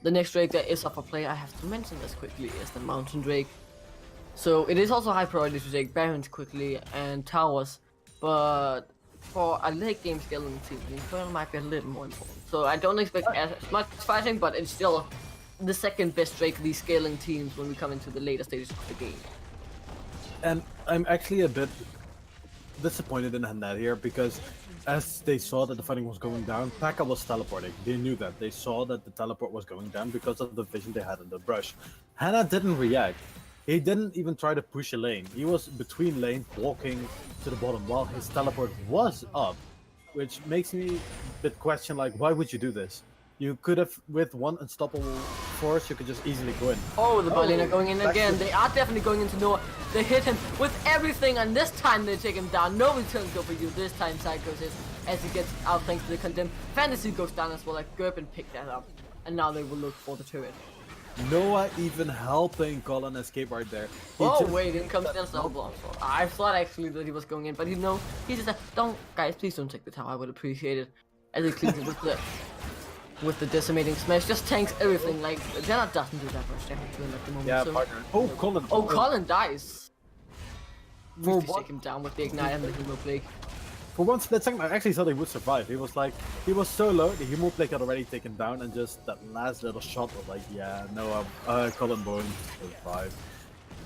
The next Drake that is up for play, I have to mention this quickly, is the Mountain Drake. So it is also high priority to take Barons quickly and Towers, but for a late game scaling team, the Infernal might be a little more important. So I don't expect as much fighting, but it's still the second best Drake of these scaling teams when we come into the later stages of the game. And I'm actually a bit disappointed in Hannah here, because as they saw that the fighting was going down, Pekka was teleporting. They knew that. They saw that the teleport was going down because of the vision they had in the brush. Hannah didn't react. He didn't even try to push a lane. He was between lanes, walking to the bottom while his teleport was up, which makes me a bit question, like, why would you do this? You could have, with one unstoppable force, you could just easily go in. Oh, the Balina going in again. to- They are definitely going into Noah. They hit him with everything, and this time they take him down. No return go for you. This time Psycho says, as he gets out thanks to the condemn. Fantasy goes down as well, like Gerben picked that up. And now they will look for the turret. Noah even helping Colin escape right there. He Oh just- wait, in comes the double block. I thought actually that he was going in, but he just said, don't, guys, please don't take the tower. I would appreciate it. As he cleans it with the decimating smash, just tanks everything. Like Janet doesn't do that much damage to him at the moment. Yeah, so. partner. Oh, Colin. Oh, Colin dies. For We what? take him down with the ignite and the hero plague. For one split second, I actually thought he would survive. He was like, he was so low, the Humo Plague had already taken down, and just that last little shot was like, yeah, no, Colin won't survive.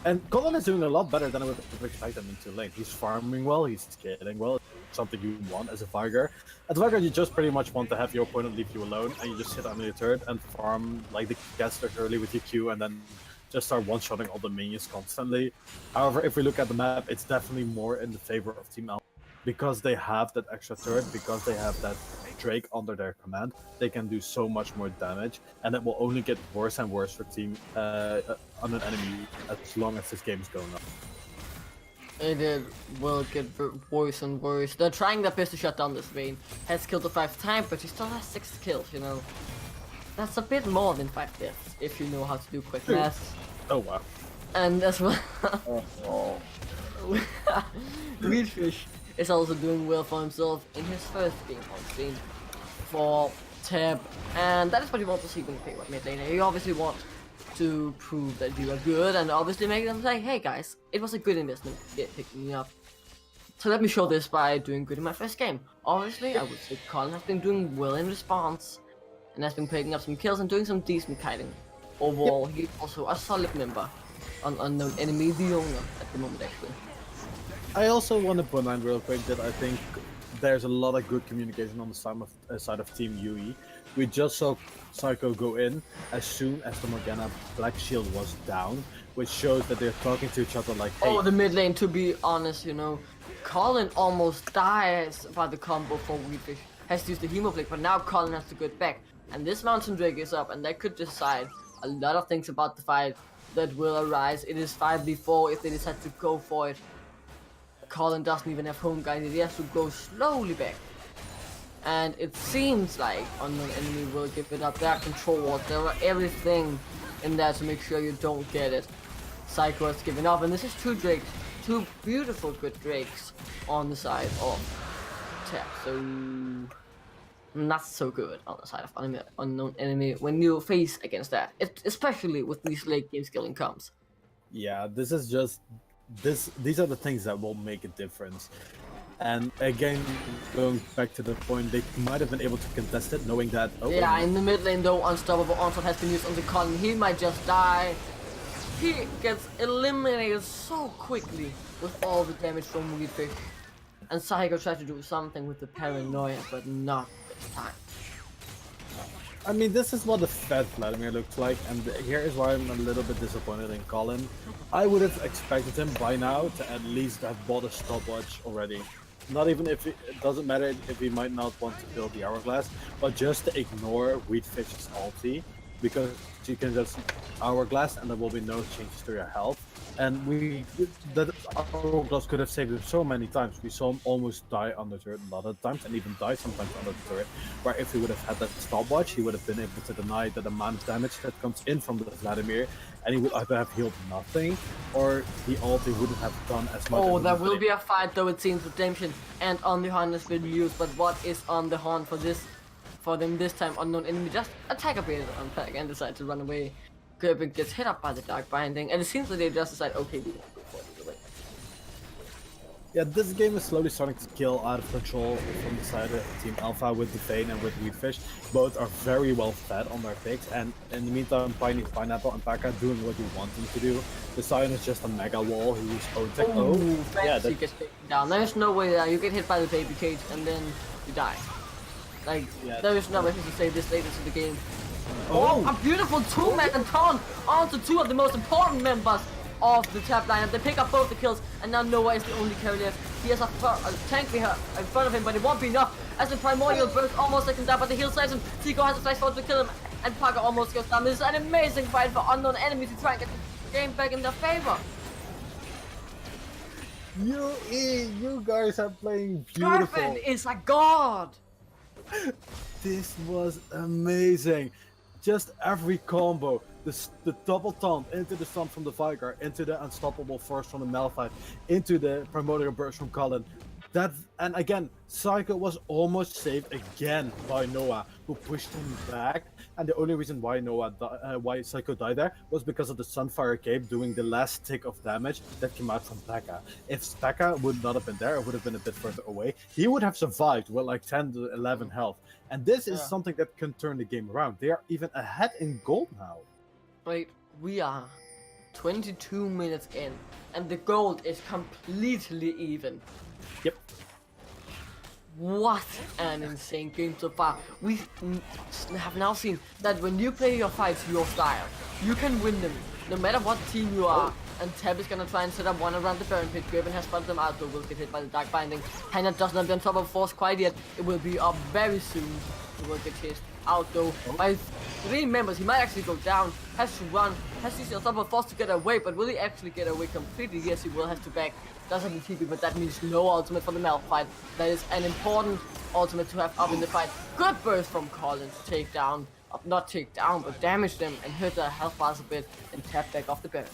And Colin is doing a lot better than I would have expected him into lane. He's farming well, he's scaling well, something you want as a Vigar. As a Vigar, you just pretty much want to have your opponent leave you alone, and you just sit on your turret and farm like the casters early with your Q, and then just start one-shotting all the minions constantly. However, if we look at the map, it's definitely more in the favor of Team Alpha. Because they have that extra turret, because they have that Drake under their command, they can do so much more damage, and it will only get worse and worse for team on an enemy as long as this game is going on. It will get worse and worse. They're trying their best to shut down this Vayne. Has killed the 5th time, but he still has 6 kills, you know. That's a bit more than 5 deaths, if you know how to do quick math. Oh wow. And as well, Weedfish is also doing well for himself in his first game on scene for Tab, and that is what you want to see when you play with mid laner. You obviously want to prove that you are good, and obviously make them say, hey guys, it was a good investment picking me up. So let me show this by doing good in my first game. Obviously, I would say Colin has been doing well in response, and has been picking up some kills and doing some decent kiting. Overall, he's also a solid member on Unknown Enemy, the owner at the moment actually. I also want to point out real quick that I think there's a lot of good communication on the side of Team UE. We just saw Psycho go in as soon as the Morgana Black Shield was down, which shows that they're talking to each other like, hey. Oh, the mid lane, to be honest, you know, Colin almost dies by the combo for Weedfish. Has to use the Hemoflick, but now Colin has to get back. And this Mountain Drake is up, and that could decide a lot of things about the fight. that will arise. It is 5v4 if they decide to go for it. Colin doesn't even have home guided, he has to go slowly back. And it seems like Unknown Enemy will give it up. There are control walls, there are everything in there to make sure you don't get it. Psycho has given up, and this is 2 drakes. 2 beautiful good drakes on the side of Tap. So not so good on the side of Unknown Enemy when you face against that, especially with these late game skilling comps. Yeah, this is just these are the things that will make a difference. And again, going back to the point, they might have been able to contest it knowing that yeah, in the mid lane though, Unstoppable Onslaught has been used on the Colin. He might just die. He gets eliminated so quickly with all the damage from Weedfish. And Psycho tried to do something with the Paranoia, but not this time. I mean, this is what the Fed Vladimir looks like, and here is why I'm a little bit disappointed in Colin. I would have expected him by now to at least have bought a stopwatch already. Not even if it doesn't matter if he might not want to build the Hourglass, but just to ignore Weedfish's ulti, because you can just Hourglass and there will be no changes to your health. And that Hourglass could have saved him so many times. We saw him almost die on the turret a lot of times, and even die sometimes on the turret, where if he would have had that stopwatch, he would have been able to deny that amount of damage that comes in from the Vladimir, and he would either have healed nothing, or the ulti wouldn't have done as much. Oh, there will be a fight though, it seems, Redemption and On the Horn has been used, but what is On the Horn for them this time? Unknown Enemy just attack a bit on Pack and decide to run away. Gerben gets hit up by the Dark Binding, and it seems that they just decide, okay, we won't go for it. Yeah, this game is slowly starting to kill out of control from the side of Team Alpha with Devane and with Weedfish. Both are very well fed on their picks, and in the meantime, Pineapple and Paka doing what you want them to do. The Sion is just a mega wall, he was Otek. Yeah, he gets taken down. There's no way that you get hit by the baby cage and then you die. Like, yeah, there is no way to save this late into the game. Oh, a beautiful 2-man taunt onto 2 of the most important members of the top lineup. They pick up both the kills, and now Noah is the only carrier left. He has a tank in front of him, but it won't be enough. As the Primordial Burst almost takes him down, but the heal saves him. Tico has a flash forward to kill him, and Parker almost goes down. This is an amazing fight for Unknown Enemy to try and get the game back in their favor. You guys are playing beautiful. Garvin is a god! This was amazing. Just every combo, the double taunt into the stun from the Vicar, into the unstoppable force from the Malphite, into the primordial burst from Colin. And again, Psycho was almost saved again by Noah, who pushed him back. And the only reason why why Psycho died there was because of the Sunfire Cape doing the last tick of damage that came out from Pekka. If Pekka would not have been there, it would have been a bit further away. He would have survived with like 10 to 11 health. And this is something that can turn the game around. They are even ahead in gold now. Wait, we are 22 minutes in, and the gold is completely even. Yep. What an insane game so far. We have now seen that when you play your fights your style, you can win them, no matter what team you are. And Tab is gonna try and set up one around the Baron Pit. Graven has spotted them out, though will get hit by the Dark Binding. Hannah doesn't have the Unstoppable Force quite yet. It will be up very soon. He will get chased out though by 3 members. He might actually go down. Has to run. Has to use the Unstoppable Force to get away, but will he actually get away completely? Yes, he will have to back. Does have the TP, but that means no ultimate for the Malphite. That is an important ultimate to have up in the fight. Good burst from Colin to take down, not take down, but damage them and hurt their health bars a bit and tap back off the Baron.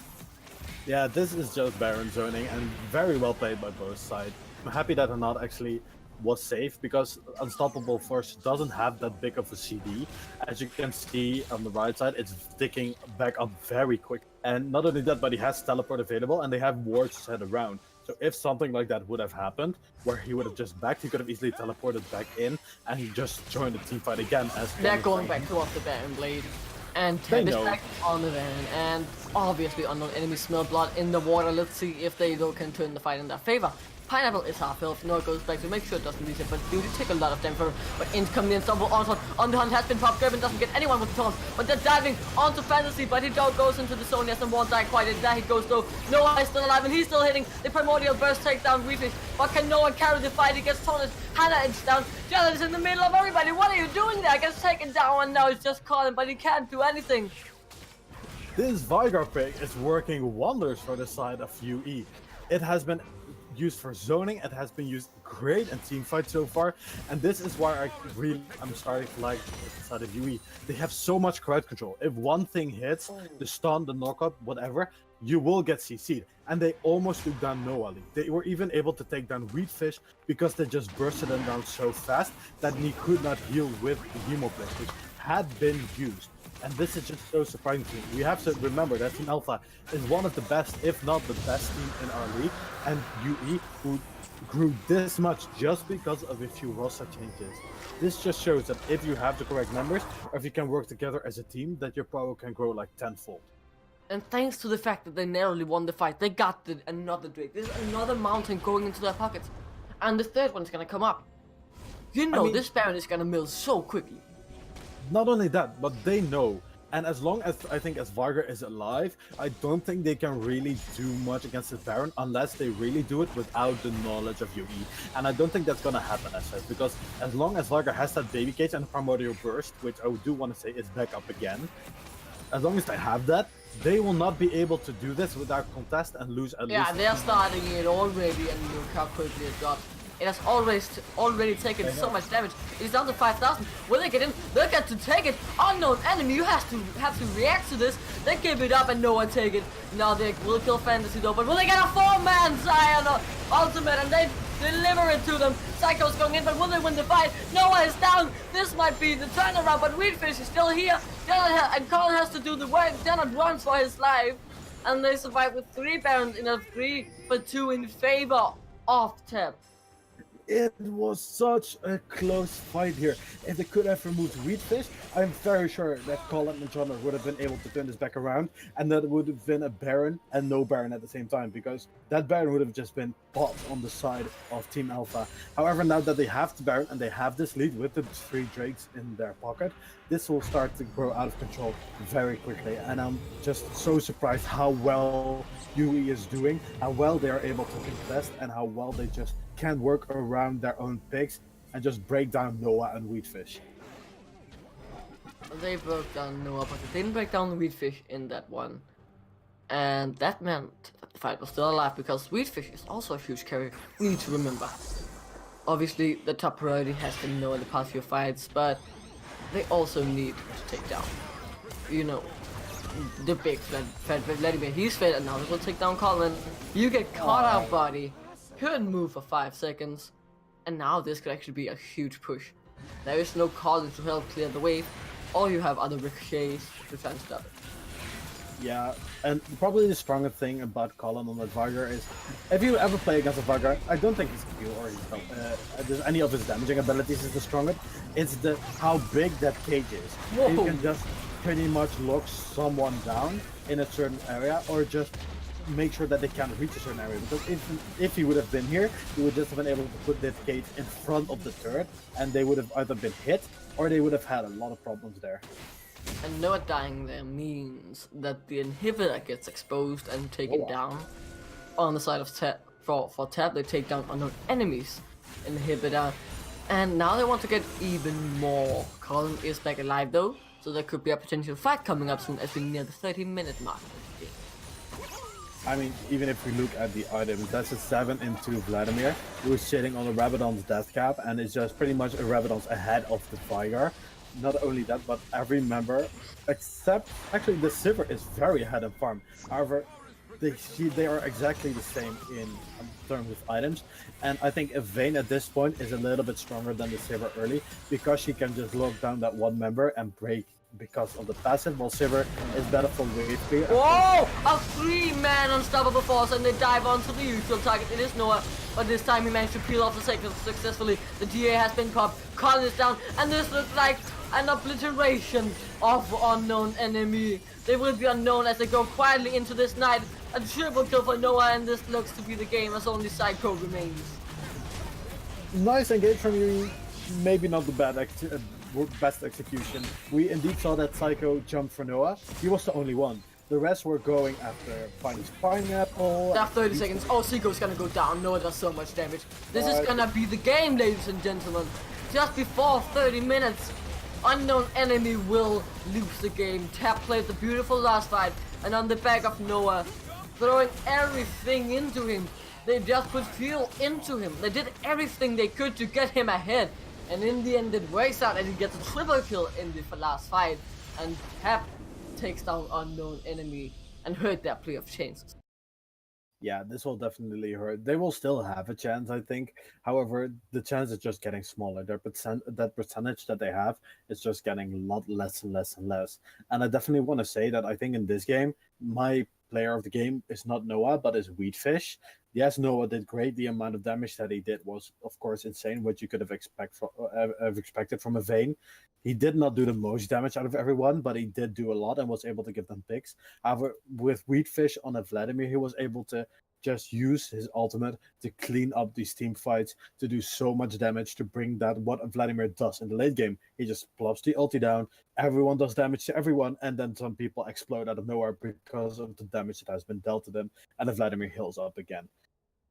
Yeah, this is just Baron zoning and very well played by both sides. I'm happy that Hanad actually was safe because Unstoppable Force doesn't have that big of a CD. As you can see on the right side, it's ticking back up very quick. And not only that, but he has teleport available and they have wards set around. So if something like that would have happened, where he would have just backed, he could have easily teleported back in and just joined the team fight again. As they're going back towards the Baron Blade. And Tab is back on the van, and obviously Unknown Enemy smell blood in the water. Let's see if they can turn the fight in their favor. Pineapple is half health. Noah goes back to make sure it doesn't lose it, but dude, it take a lot of damage for him. But in comes the Unstoppable Onslaught. On the hunt has been popped. Gerben doesn't get anyone with the taunts, but they're diving onto Fantasy, but he goes into the zone. He hasn't won't die quite yet. There he goes though. Noah is still alive, and he's still hitting the Primordial Burst takedown Weedfish. But can no one carry the fight? He gets taunted. Hannah is down. Jalen is in the middle of everybody. What are you doing there? Gets taken down, and now he's just calling, but he can't do anything. This Vigar pick is working wonders for the side of UE. It has been used for zoning, it has been used great in teamfight so far, and this is why I'm starting to like the side of UE. They have so much crowd control. If one thing hits, the stun, the knockout, whatever, you will get CC'd. And they almost took down Noah Lee. They were even able to take down Wheatfish because they just bursted him down so fast that he could not heal with the Hemoblade, which had been used. And this is just so surprising to me. We have to remember that Team Alpha is one of the best, if not the best team in our league, and UE, who grew this much just because of a few roster changes. This just shows that if you have the correct members, or if you can work together as a team, that your power can grow like tenfold. And thanks to the fact that they narrowly won the fight, they got another Drake. There's another mountain going into their pockets. And the third one's gonna come up. You know, this Baron is gonna mill so quickly. Not only that, but they know. And as long as I think as Varga is alive, I don't think they can really do much against the Baron unless they really do it without the knowledge of UE. And I don't think that's gonna happen as such, because as long as Varga has that baby cage and primordial burst, which I do want to say is back up again, as long as they have that, they will not be able to do this without contest and lose at least. Yeah, they're starting it already, and look how quickly it drops. It has already taken so much damage. It's down to 5,000. Will they get in? They'll get to take it. Unknown enemy, you have to react to this. They give it up and no one take it. Now they will kill Fantasy though, but will they get a 4-man Zion ultimate and they deliver it to them? Psycho's going in, but will they win the fight? Noah is down. This might be the turnaround, but Wheatfish is still here. And Colin has to do the work. Donald runs for his life. And they survive with 3 Barons in a 3-for-2 in favor of Tap. It was such a close fight here. If they could have removed Wheatfish, I'm very sure that Colin and John would have been able to turn this back around, and that would have been a Baron and no Baron at the same time, because that Baron would have just been bought on the side of Team Alpha. However, now that they have the Baron and they have this lead with the 3 Drakes in their pocket, this will start to grow out of control very quickly, and I'm just so surprised how well UE is doing, how well they are able to contest, and how well they just can work around their own picks and just break down Noah and Wheatfish. They broke down Noah, but they didn't break down the Wheatfish in that one. And that meant that the fight was still alive, because Wheatfish is also a huge carry, we need to remember. Obviously, the top priority has been Noah in the past few fights, but they also need to take down, you know, the big fat Vladimir. He's fed, and now they will take down Colin. You get caught out, buddy. Couldn't move for 5 seconds, and now this could actually be a huge push. There is no Colin to help clear the wave, or you have other ricochets to try and stop it. Yeah, and probably the strongest thing about Colin on that Vargar is, if you ever play against a Vargar, I don't think his Q or there's any of his damaging abilities is the strongest. It's the how big that cage is. Whoa. You can just pretty much lock someone down in a certain area, or just make sure that they can't reach a certain area, because if he would have been here, he would just have been able to put that cage in front of the turret, and they would have either been hit or they would have had a lot of problems there. And Noah dying there means that the inhibitor gets exposed and taken down. On the side of Tab, for Tab, they take down unknown enemies inhibitor, and now they want to get even more. Colin is back alive though, so there could be a potential fight coming up soon as we near the 30-minute mark. I mean, even if we look at the items, that's a 7 into Vladimir, who is sitting on a Rabadon's death cap, and it's just pretty much a Rabadon's ahead of the Vigar. Not only that, but every member, except, actually the Sivir is very ahead in farm. However, they are exactly the same in terms of items, and I think if Vayne at this point is a little bit stronger than the Sivir early, because she can just lock down that one member and break because of the passive, while Sivir is better for wave clear. Whoa! A 3-man unstoppable force, and they dive onto the usual target. It is Noah, but this time he managed to peel off the sector successfully. The DA has been popped, Colin is down, and this looks like an obliteration of unknown enemy. They will be unknown as they go quietly into this night. A triple kill for Noah, and this looks to be the game as only Psycho remains. Nice engage from you, maybe not the best execution. We indeed saw that Psycho jump for Noah. He was the only one. The rest were going after finding Pineapple. After 30 seconds, oh, Seagull's gonna go down. Noah does so much damage. This is gonna be the game, ladies and gentlemen. Just before 30 minutes, Unknown Enemy will lose the game. Tab played the beautiful last fight, and on the back of Noah, throwing everything into him. They just put fuel into him. They did everything they could to get him ahead. And in the end, it works out and he gets a triple kill in the last fight. And Tab takes down Unknown Enemy and hurt their playoff chances. Yeah, this will definitely hurt. They will still have a chance, I think. However, the chance is just getting smaller. That percentage that they have is just getting a lot less and less and less. And I definitely want to say that I think in this game, my player of the game is not Noah, but is Wheatfish. Yes, Noah did great. The amount of damage that he did was, of course, insane, what you could have expected from a Vayne. He did not do the most damage out of everyone, but he did do a lot and was able to give them picks. However, with Wheatfish on a Vladimir, he was able to just use his ultimate to clean up these team fights, to do so much damage, to bring that what Vladimir does in the late game. He just plops the ulti down, everyone does damage to everyone, and then some people explode out of nowhere because of the damage that has been dealt to them, and the Vladimir heals up again.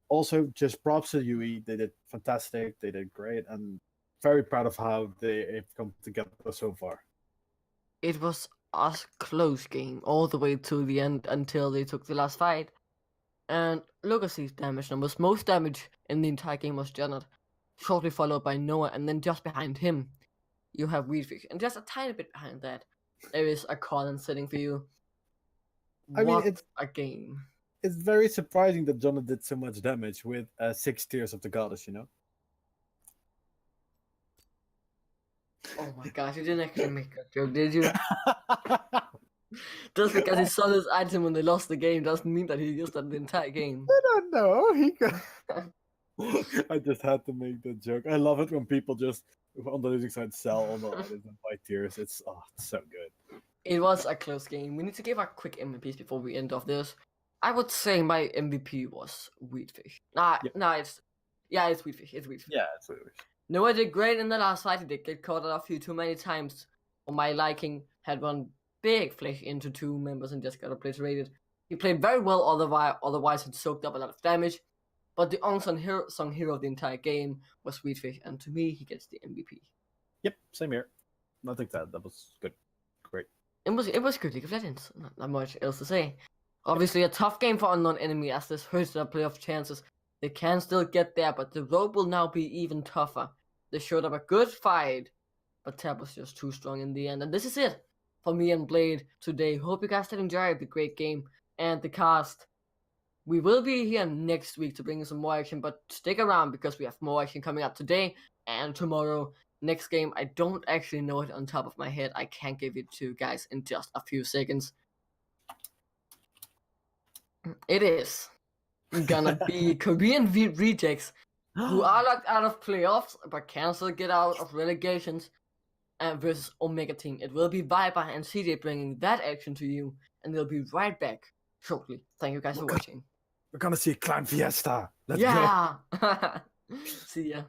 Also, just props to UE. They did fantastic, they did great, and very proud of how they've come together so far. It was a close game all the way to the end until they took the last fight. And look at these damage numbers. Most damage in the entire game was Janet, shortly followed by Noah, and then just behind him, you have Wheatfish. And just a tiny bit behind that, there is a Colin sitting for you. I mean, What a game. It's very surprising that Jonah did so much damage with 6 Tears of the Goddess, you know? Oh my gosh, you didn't actually make that joke, did you? Just because he saw this item when they lost the game doesn't mean that he used that the entire game. I don't know. He could... I just had to make that joke. I love it when people just, on the losing side, sell on the others and buy Tears. It's so good. It was a close game. We need to give our quick MVPs before we end off this. I would say my MVP was Wheatfish. It's Wheatfish. It's Wheatfish. Yeah, it's Wheatfish. Noah did great in the last fight. He did get caught out a few too many times. For my liking, had one big flash into 2 members and just got obliterated. He played very well, otherwise he soaked up a lot of damage. But the unsung hero of the entire game was Wheatfish, and to me, he gets the MVP. Yep, same here. I think that was good. Great. It was good League of Legends. Not much else to say. Obviously, a tough game for Unknown Enemy as this hurts their playoff chances. They can still get there, but the road will now be even tougher. They showed up a good fight, but Tab was just too strong in the end. And this is it for me and Blade today. Hope you guys did enjoy the great game and the cast. We will be here next week to bring you some more action, but stick around because we have more action coming up today and tomorrow. Next game, I don't actually know it on top of my head. I can't give it to you guys in just a few seconds. It is gonna be Korean rejects who are locked out of playoffs but can still get out of relegations versus Omega Team. It will be Viper and CJ bringing that action to you, and they'll be right back shortly. Thank you guys for watching. We're gonna see Clan Fiesta. Let's go. See ya.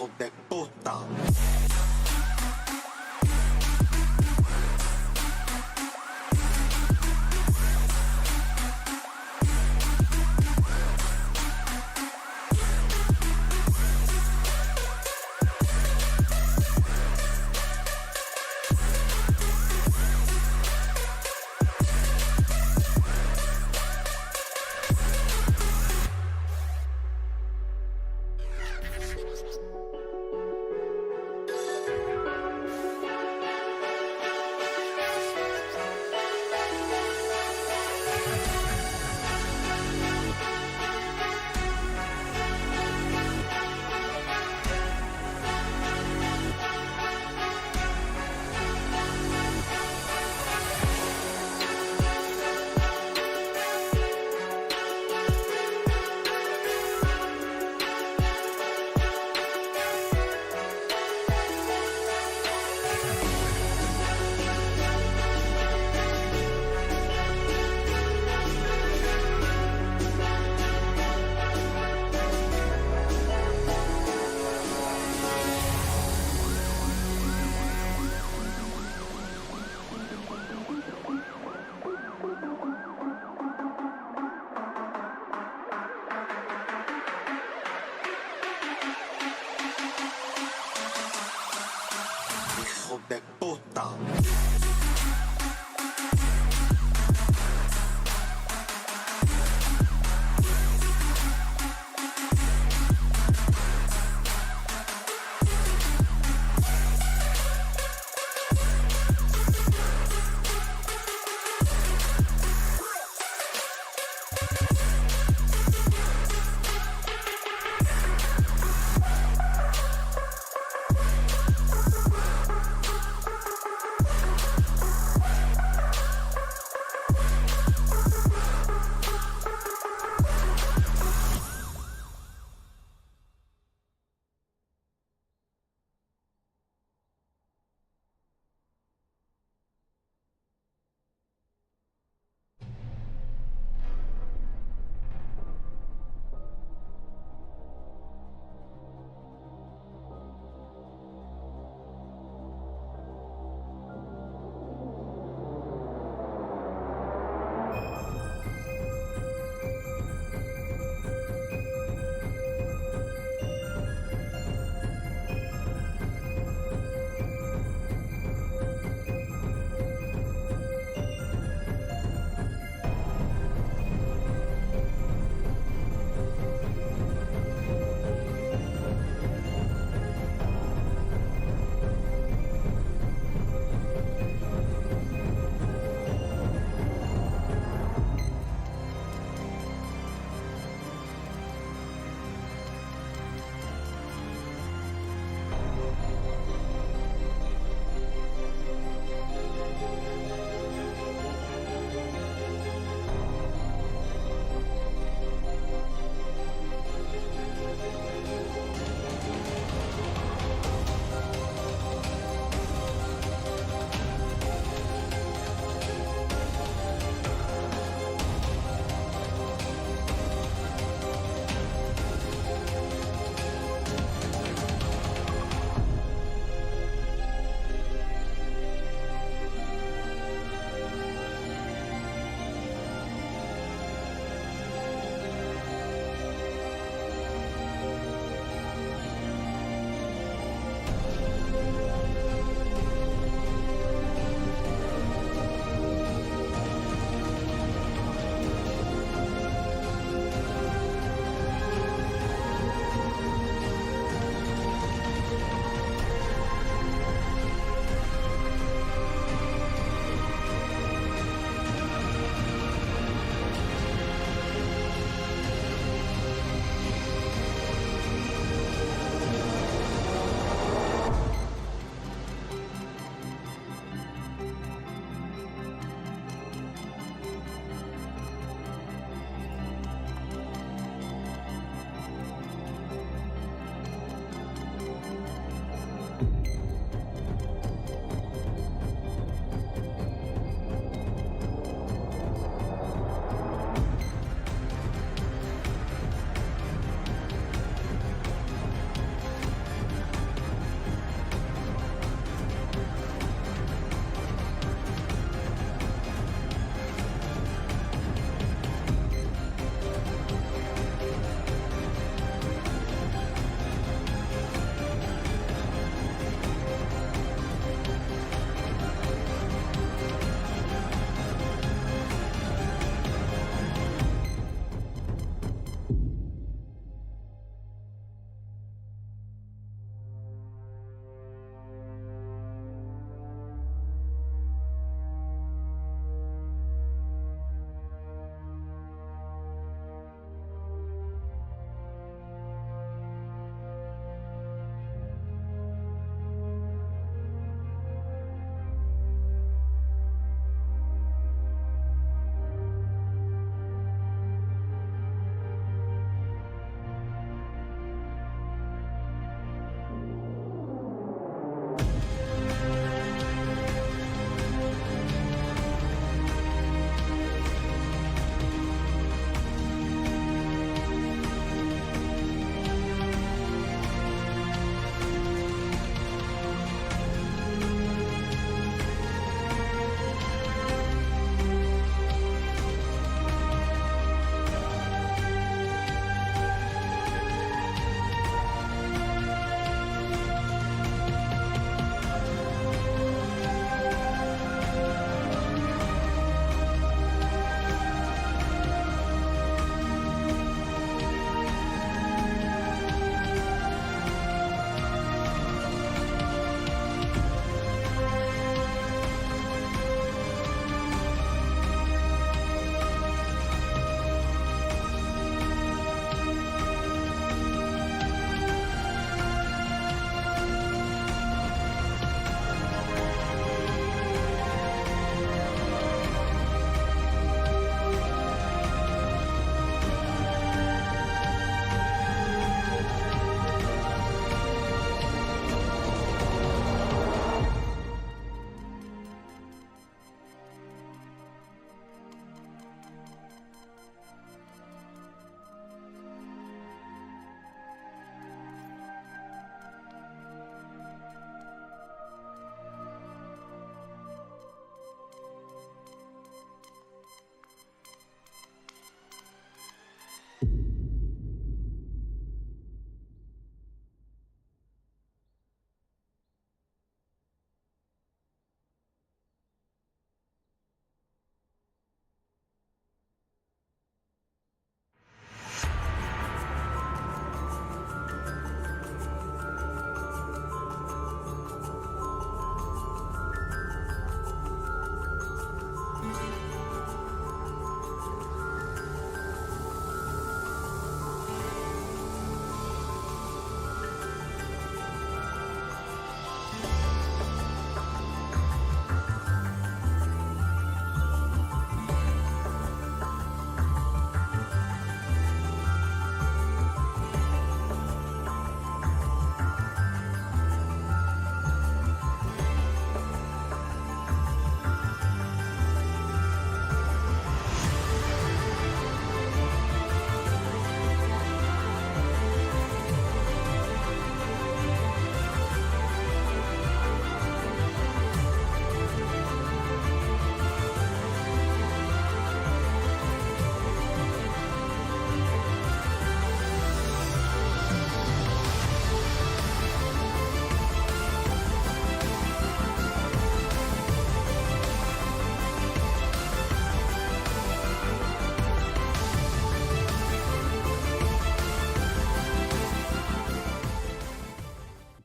hijos de puta.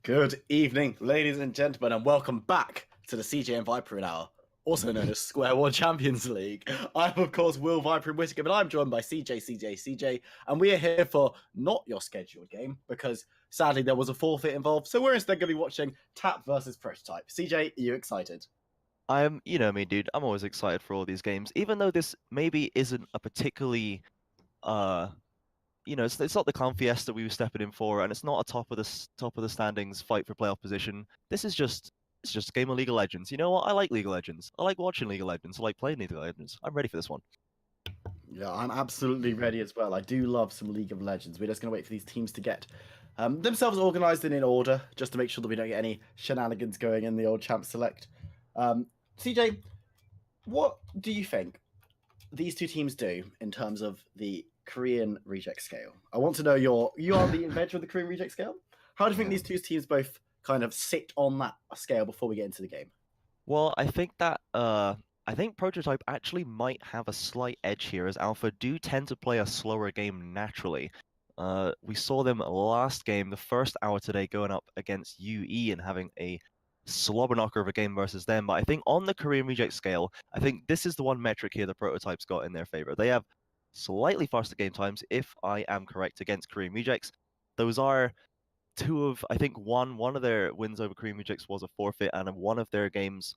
Good evening, ladies and gentlemen, and welcome back to the CJ and Viper Hour, also known as SQ1 Champions League. I'm, of course, Will Viper and Whittaker, but I'm joined by CJ, and we are here for not your scheduled game, because sadly there was a forfeit involved, so we're instead going to be watching Tap versus Prototype. CJ, are you excited? You know me, dude. I'm always excited for all these games, even though this maybe isn't a particularly, it's not the Clown Fiesta we were stepping in for, and it's not a top of the standings fight for playoff position. It's just a game of League of Legends. You know what? I like League of Legends. I like watching League of Legends. I like playing League of Legends. I'm ready for this one. Yeah, I'm absolutely ready as well. I do love some League of Legends. We're just going to wait for these teams to get themselves organised and in order, just to make sure that we don't get any shenanigans going in the old Champ Select. CJ, what do you think these two teams do in terms of the Korean reject scale? I want to know you are the inventor of the Korean reject scale. How do you think these two teams both kind of sit on that scale before we get into the game? Well, I think that I think Prototype actually might have a slight edge here, as Alpha do tend to play a slower game naturally. We saw them last game, the first hour today, going up against UE and having a slobber knocker of a game versus them. But I think on the Korean reject scale, I think this is the one metric here the Prototypes got in their favor. They have slightly faster game times, if I am correct, against Korean rejects. Those are I think one of their wins over Korean rejects was a forfeit, and one of their games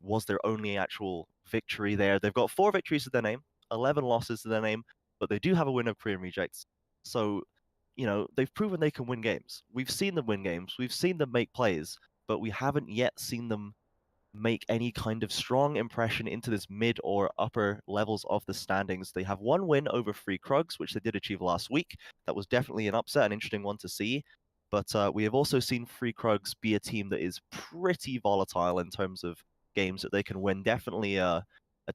was their only actual victory there. They've got 4 victories to their name, 11 losses to their name, but they do have a win of Korean rejects. So, they've proven they can win games. We've seen them win games. We've seen them make plays, but we haven't yet seen them make any kind of strong impression into this mid or upper levels of the standings. They have 1 win over Free Krugs, which they did achieve last week. That was definitely an upset, an interesting one to see. But we have also seen Free Krugs be a team that is pretty volatile in terms of games that they can win. Definitely a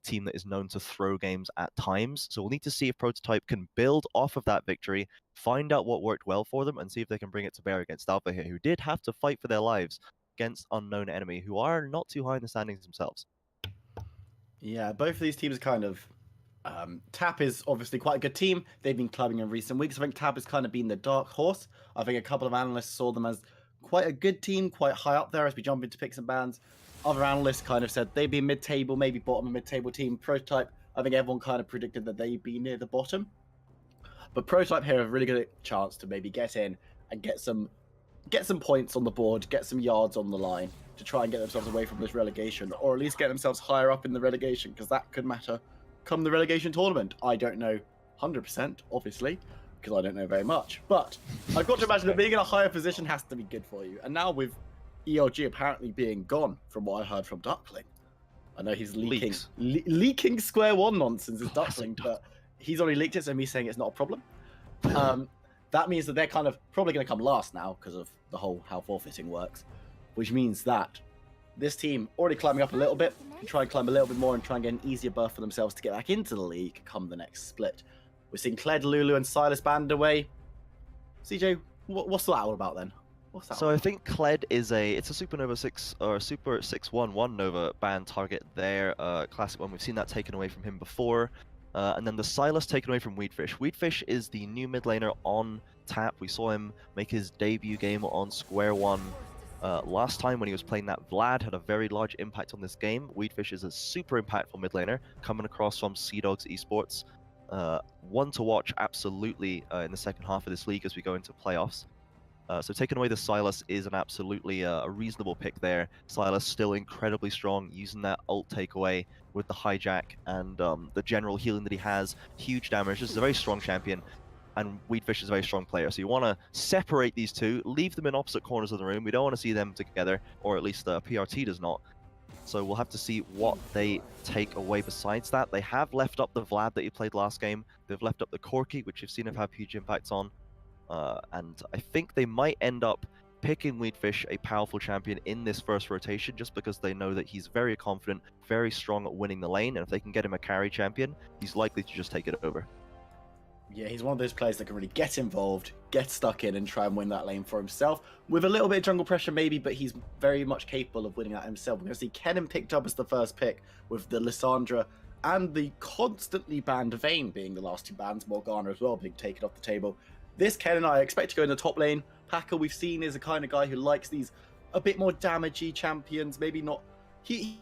team that is known to throw games at times. So we'll need to see if Prototype can build off of that victory, find out what worked well for them, and see if they can bring it to bear against Alpha here, who did have to fight for their lives against Unknown Enemy, who are not too high in the standings themselves. Yeah, both of these teams kind of... Tap is obviously quite a good team. They've been clubbing in recent weeks. I think Tap has kind of been the dark horse. I think a couple of analysts saw them as quite a good team, quite high up there as we jump into picks and bans. Other analysts kind of said they'd be mid-table, maybe bottom of mid-table team. Prototype, I think everyone kind of predicted that they'd be near the bottom. But Prototype here have a really good chance to maybe get in and get some points on the board, get some yards on the line to try and get themselves away from this relegation, or at least get themselves higher up in the relegation, because that could matter come the relegation tournament. I don't know 100%, obviously, because I don't know very much. But I've got to imagine that being in a higher position has to be good for you. And now with ELG apparently being gone, from what I heard from Duckling, I know he's leaking SQ1 nonsense is Duckling, but he's already leaked it, so me saying it's not a problem. That means that they're kind of probably going to come last now because of the whole how forfeiting works, which means that this team already climbing up a little bit, try and climb a little bit more and try and get an easier berth for themselves to get back into the league come the next split. We're seeing Kled, Lulu, and Silas banned away. CJ, what's that all about then? What's that? So I think Kled is a Supernova 6 or Super 611 Nova banned target there. Classic one. We've seen that taken away from him before. And then the Silas taken away from Weedfish. Weedfish is the new mid laner on Tap. We saw him make his debut game on SQ1 last time when he was playing that Vlad, had a very large impact on this game. Weedfish is a super impactful mid laner coming across from Sea Dogs Esports. One to watch absolutely in the second half of this league as we go into playoffs. So taking away the Silas is an absolutely a reasonable pick there. Silas still incredibly strong, using that ult takeaway with the hijack and the general healing that he has. Huge damage. This is a very strong champion, and Weedfish is a very strong player. So you want to separate these two, leave them in opposite corners of the room. We don't want to see them together, or at least PRT does not. So we'll have to see what they take away besides that. They have left up the Vlad that he played last game. They've left up the Corki, which you've seen him have huge impacts on. And I think they might end up picking Weedfish, a powerful champion, in this first rotation, just because they know that he's very confident, very strong at winning the lane, and if they can get him a carry champion, he's likely to just take it over. Yeah, he's one of those players that can really get involved, get stuck in, and try and win that lane for himself. With a little bit of jungle pressure maybe, but he's very much capable of winning that himself. We're going to see Kennen picked up as the first pick, with the Lissandra and the constantly banned Vayne being the last two bans, Morgana as well being taken off the table. This Kennen I expect to go in the top lane. Paka we've seen is a kind of guy who likes these a bit more damagey champions. Maybe not. He's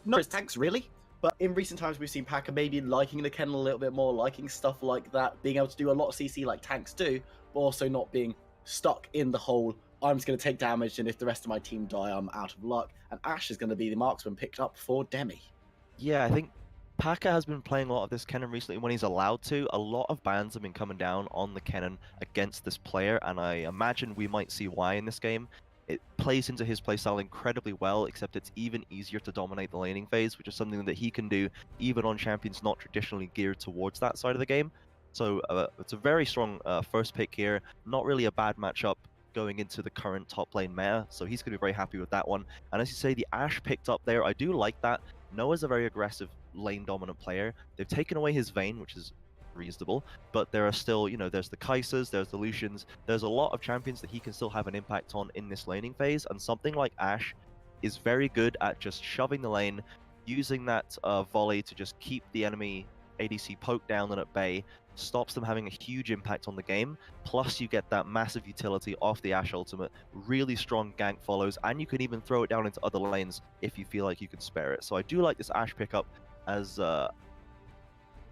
not his tanks really, but in recent times we've seen Paka maybe liking the Kennen a little bit more, liking stuff like that, being able to do a lot of CC like tanks do, but also not being stuck in the whole I'm just going to take damage, and if the rest of my team die, I'm out of luck. And Ashe is going to be the marksman picked up for Demi. Yeah, I think Paka has been playing a lot of this Kennen recently when he's allowed to. A lot of bans have been coming down on the Kennen against this player, and I imagine we might see why in this game. It plays into his playstyle incredibly well, except it's even easier to dominate the laning phase, which is something that he can do even on champions not traditionally geared towards that side of the game. So it's a very strong first pick here. Not really a bad matchup going into the current top lane meta, so he's going to be very happy with that one. And as you say, the Ashe picked up there, I do like that. Noah's a very aggressive lane dominant player. They've taken away his Vayne, which is reasonable, but there are still, there's the Kaisers, there's the Lucians, there's a lot of champions that he can still have an impact on in this laning phase, and something like Ashe is very good at just shoving the lane, using that volley to just keep the enemy ADC poked down and at bay, stops them having a huge impact on the game, plus you get that massive utility off the Ashe ultimate, really strong gank follows, and you can even throw it down into other lanes if you feel like you can spare it. So I do like this Ashe pickup as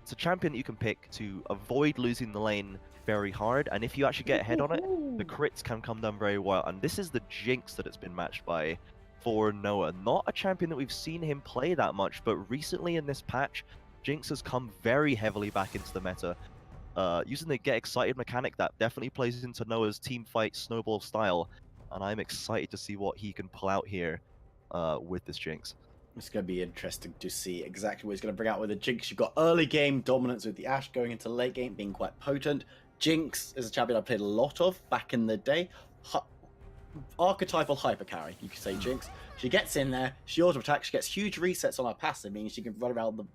it's a champion that you can pick to avoid losing the lane very hard, and if you actually get ahead on it, the crits can come down very well, and this is the Jinx that it's been matched by for Noah. Not a champion that we've seen him play that much, but recently in this patch, Jinx has come very heavily back into the meta. Using the get excited mechanic that definitely plays into Noah's team fight snowball style, and I'm excited to see what he can pull out here with this Jinx. It's going to be interesting to see exactly what he's going to bring out with the Jinx. You've got early game dominance with the Ashe going into late game being quite potent. Jinx is a champion I played a lot of back in the day. Archetypal hyper carry, you could say Jinx. She gets in there, she auto attacks, she gets huge resets on her passive, meaning she can run around the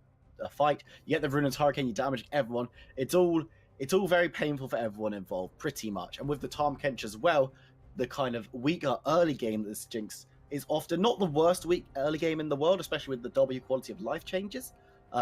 fight. You get the Runaan's Hurricane, you damage everyone. It's all very painful for everyone involved, pretty much. And with the Tahm Kench as well, the kind of weaker early game that this Jinx is often not the worst weak early game in the world, especially with the W quality of life changes,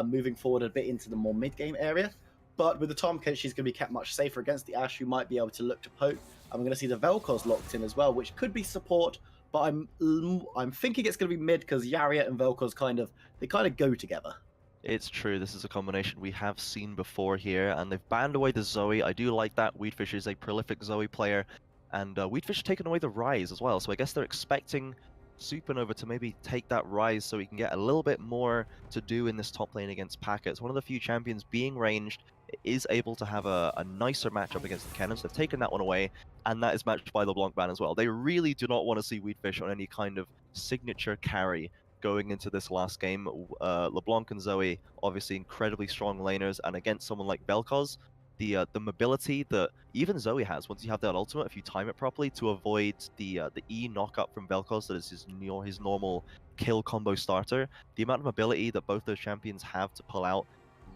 moving forward a bit into the more mid-game area. But with the Tahm Kench, she's going to be kept much safer against the Ashe, who might be able to look to poke. And we're going to see the Vel'Koz locked in as well, which could be support, but I'm thinking it's going to be mid because Yariat and Vel'Koz kind of go together. It's true, this is a combination we have seen before here, and they've banned away the Zoe. I do like that. Weedfish is a prolific Zoe player, and Weedfish has taken away the Rise as well, so I guess they're expecting Supernova to maybe take that Rise so he can get a little bit more to do in this top lane against Paka. It's one of the few champions being ranged is able to have a nicer matchup against the Kennens. They've taken that one away, and that is matched by LeBlanc ban as well. They really do not want to see Weedfish on any kind of signature carry going into this last game. LeBlanc and Zoe, obviously incredibly strong laners, and against someone like Vel'Koz, the mobility that even Zoe has, once you have that ultimate, if you time it properly, to avoid the E knock-up from Vel'Koz, that is his normal kill combo starter, the amount of mobility that both those champions have to pull out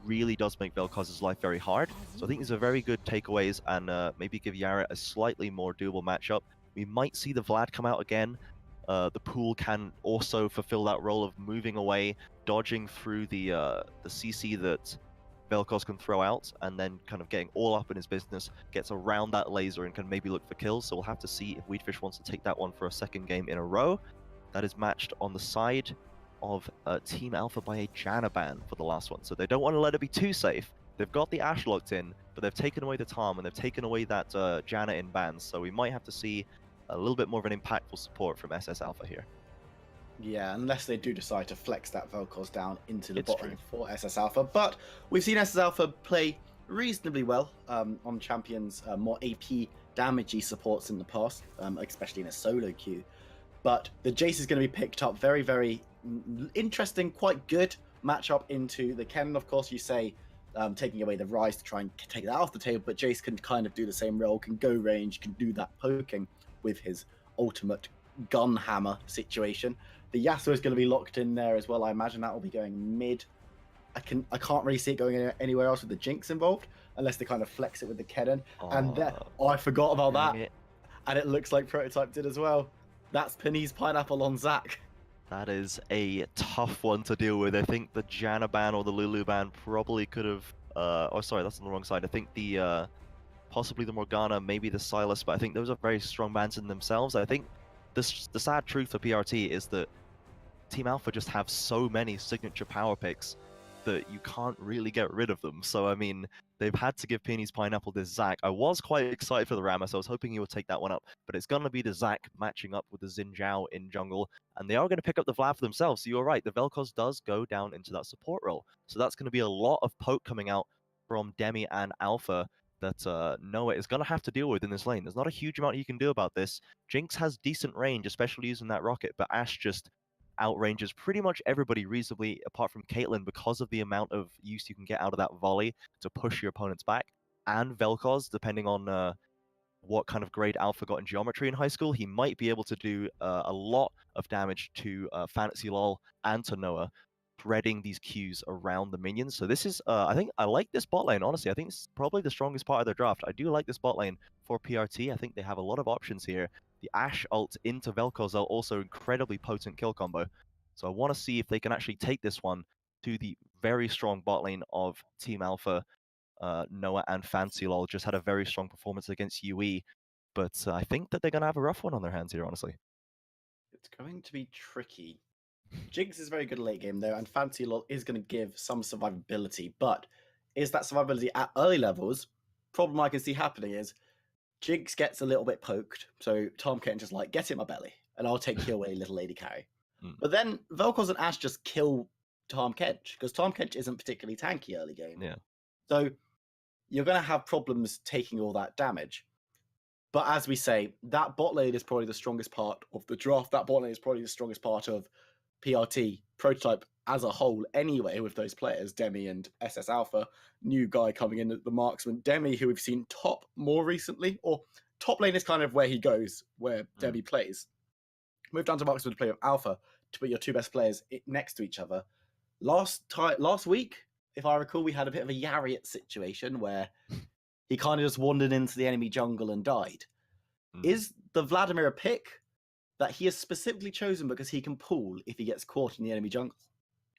really does make Vel'Koz's life very hard. So I think these are very good takeaways, and maybe give Yara a slightly more doable matchup. We might see the Vlad come out again. The pool can also fulfill that role of moving away, dodging through the CC that Vel'Koz can throw out, and then kind of getting all up in his business, gets around that laser and can maybe look for kills. So we'll have to see if Weedfish wants to take that one for a second game in a row. That is matched on the side of Team Alpha by a Janna ban for the last one. So they don't want to let it be too safe. They've got the Ashe locked in, but they've taken away the Tahm, and they've taken away that Janna in bans. So we might have to see a little bit more of an impactful support from SS Alpha here. Yeah, unless they do decide to flex that Vel'Koz down into the bottom for SS Alpha. But we've seen SS Alpha play reasonably well on champions, more AP damagey supports in the past, especially in a solo queue. But the Jace is going to be picked up very, very interesting, quite good matchup into the Kennen. Of course, you say taking away the Rise to try and take that off the table, but Jace can kind of do the same role, can go range, can do that poking with his ultimate gun hammer situation. The Yasuo is going to be locked in there as well. I imagine that will be going mid. I can't really see it going anywhere else with the Jinx involved, unless they kind of flex it with the Kennen. And I forgot about that. And it looks like Prototype did as well. That's Penny's Pineapple on Zac. That is a tough one to deal with. I think the Janna ban or the Lulu ban probably could have... oh, sorry, that's on the wrong side. I think the possibly the Morgana, maybe the Silas, but I think those are very strong bans in themselves. I think the sad truth for PRT is that Team Alpha just have so many signature power picks that you can't really get rid of them. So, I mean, they've had to give Peony's Pineapple this Zac. I was quite excited for the Rammus. I was hoping he would take that one up, but it's going to be the Zac matching up with the Xin Zhao in jungle, and they are going to pick up the Vlad for themselves. So you're right, the Vel'Koz does go down into that support role. So that's going to be a lot of poke coming out from Demi and Alpha that Noah is going to have to deal with in this lane. There's not a huge amount you can do about this. Jinx has decent range, especially using that rocket, but Ashe just outranges pretty much everybody reasonably, apart from Caitlyn, because of the amount of use you can get out of that volley to push your opponents back. And Vel'Koz, depending on what kind of grade Alpha got in geometry in high school, he might be able to do a lot of damage to Fantasy LOL and to Noah, spreading these Qs around the minions. So this is, I think, I like this bot lane, honestly. I think it's probably the strongest part of their draft. I do like this bot lane for PRT. I think they have a lot of options here. The Ashe ult into Vel'Koz are also incredibly potent kill combo. So I want to see if they can actually take this one to the very strong bot lane of Team Alpha. Noah and Fancy LOL just had a very strong performance against UE, but I think that they're going to have a rough one on their hands here, honestly. It's going to be tricky. Jinx is very good late game though, and Fancy LOL is going to give some survivability, but is that survivability at early levels? Problem I can see happening is Jinx gets a little bit poked, so Tom can just like, get in my belly, and I'll take you away, little lady carry. But then Vel'Koz and Ashe just kill Tom Kench, because Tom Kench isn't particularly tanky early game. Yeah. So you're going to have problems taking all that damage. But as we say, that bot lane is probably the strongest part of the draft. That bot lane is probably the strongest part of PRT prototype as a whole anyway, with those players, Demi and SS Alpha. New guy coming in at the marksman. Demi, who we've seen top more recently, or top lane is kind of where he goes, where Demi plays. Move down to marksman to play with Alpha to put your two best players next to each other. Last week, if I recall, we had a bit of a Yariot situation where he kind of just wandered into the enemy jungle and died. Is the Vladimir a pick that he has specifically chosen because he can pull if he gets caught in the enemy jungle?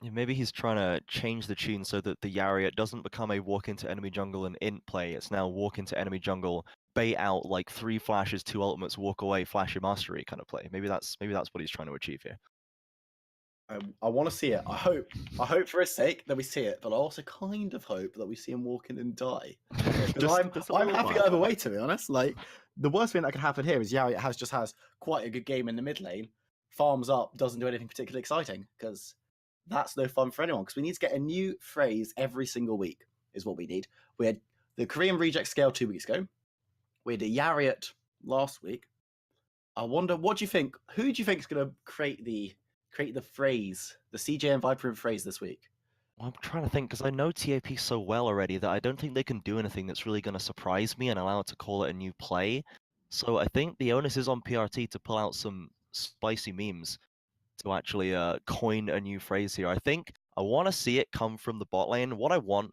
Yeah, maybe he's trying to change the tune so that the Yariot doesn't become a walk into enemy jungle and int play. It's now walk into enemy jungle, bait out like 3 flashes, 2 ultimates, walk away, flash your mastery kind of play. Maybe that's what he's trying to achieve here. I want to see it. I hope for his sake that we see it, but I also kind of hope that we see him walk in and die. I'm happy either way, to be honest. Like, the worst thing that could happen here is Yariot has quite a good game in the mid lane, farms up, doesn't do anything particularly exciting, because that's no fun for anyone. Because we need to get a new phrase every single week, is what we need. We had the Korean reject scale 2 weeks ago. We had a Yariot last week. I wonder, what do you think? Who do you think is going to create the phrase, the CJ and Viper phrase this week? Well, I'm trying to think, because I know TAP so well already that I don't think they can do anything that's really going to surprise me and allow it to call it a new play. So I think the onus is on PRT to pull out some spicy memes to actually coin a new phrase here. I think I want to see it come from the bot lane. What I want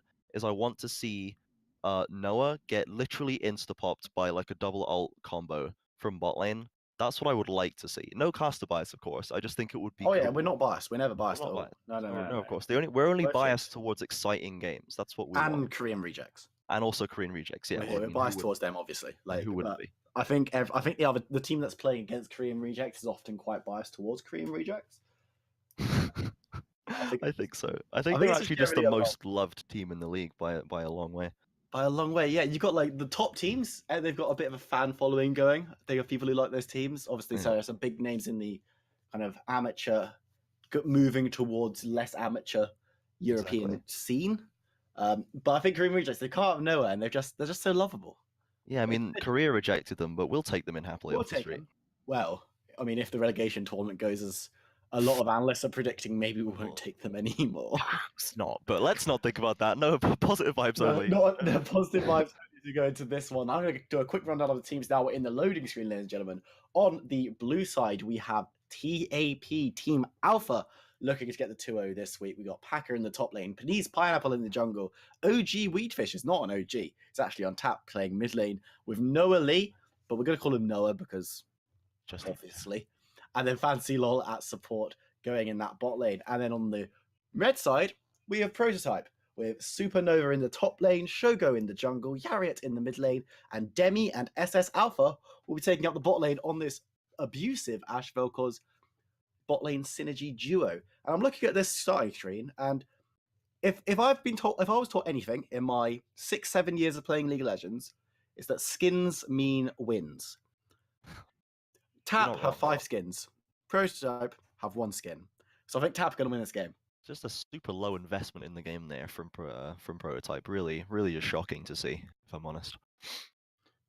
to see Noah get literally insta-popped by like a double ult combo from bot lane. That's what I would like to see. No caster bias, of course. I just think it would be. Oh yeah, we're not biased. We're never biased at all. No, of course. We're only biased towards exciting games. That's what we want. And Korean rejects. And also Korean rejects. Yeah, we're biased towards them, obviously. Like, who wouldn't be? I think the team that's playing against Korean rejects is often quite biased towards Korean rejects. I think so. I think they're actually just the most loved team in the league by a long way. By a long way, yeah. You've got like the top teams, and they've got a bit of a fan following going. They have people who like those teams. Obviously, so there's some big names in the kind of amateur, moving towards less amateur European scene. But I think Korean rejects, they come out of nowhere, and they're just so lovable. Yeah, I mean, Korea rejected them, but we'll take them in happily off the street. Well, I mean, if the relegation tournament goes as a lot of analysts are predicting, maybe we won't take them anymore. Perhaps not, but let's not think about that. No, positive vibes only. Not the positive vibes to go into this one. I'm going to do a quick rundown of the teams now. We're in the loading screen, ladies and gentlemen. On the blue side, we have TAP, Team Alpha, looking to get the 2-0 this week. We got Packer in the top lane, Peony's Pineapple in the jungle. OG Wheatfish is not an OG. It's actually on tap, playing mid lane with Noah Lee, but we're going to call him Noah because just obviously. And then Fancy LOL at support going in that bot lane. And then on the red side, we have Prototype with Supernova in the top lane, Shogo in the jungle, Yariat in the mid lane, and Demi and SS Alpha will be taking up the bot lane on this abusive Ash Vel'Koz bot lane synergy duo. And I'm looking at this starting screen, and if I was taught anything in my 6-7 years of playing League of Legends, it's that skins mean wins. Tap have 5 skins. Prototype have 1 skin. So I think Tap are going to win this game. Just a super low investment in the game there from Prototype. Really just shocking to see, if I'm honest.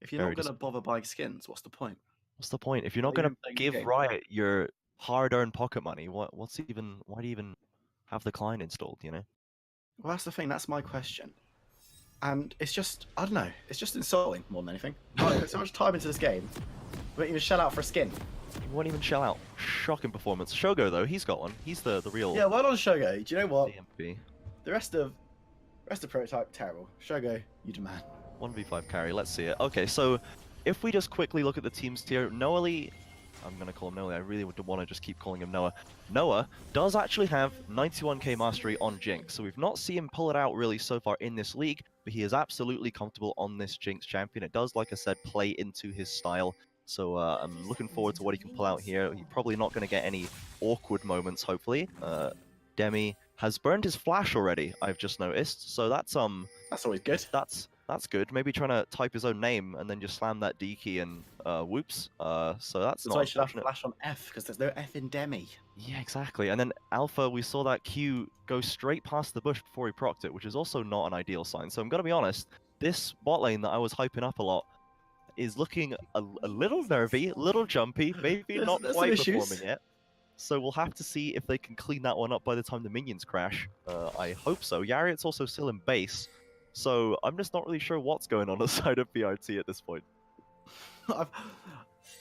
If you're not going to bother buying skins, what's the point? What's the point? If you're not going to give Riot your hard-earned pocket money, why do you even have the client installed, you know? Well, that's the thing. That's my question. And it's just, I don't know, it's just insulting more than anything. I put so much time into this game, we won't even shell out for a skin. You won't even shell out. Shocking performance. Shogo, though, he's got one. He's the real... Yeah, well on Shogo. Do you know what? DMP. The rest of Prototype, terrible. Shogo, you demand. 1v5 carry, let's see it. Okay, so if we just quickly look at the teams here, Noah, I'm going to call him Noah, I really would want to just keep calling him Noah. Noah does actually have 91k mastery on Jinx, so we've not seen him pull it out really so far in this league, but he is absolutely comfortable on this Jinx champion. It does, like I said, play into his style, so I'm looking forward to what he can pull out here. He's probably not going to get any awkward moments, hopefully. Demi has burned his flash already, I've just noticed, so that's always good. That's good. Maybe trying to type his own name and then just slam that D key and whoops. So that's not. Why you should have flash on F, because there's no F in Demi. Yeah, exactly. And then Alpha, we saw that Q go straight past the bush before he procced it, which is also not an ideal sign. So I'm gonna be honest, this bot lane that I was hyping up a lot is looking a little nervy, a little jumpy, maybe not quite performing yet. So we'll have to see if they can clean that one up by the time the minions crash. I hope so. Yariat's also still in base. So I'm just not really sure what's going on side of BRT at this point.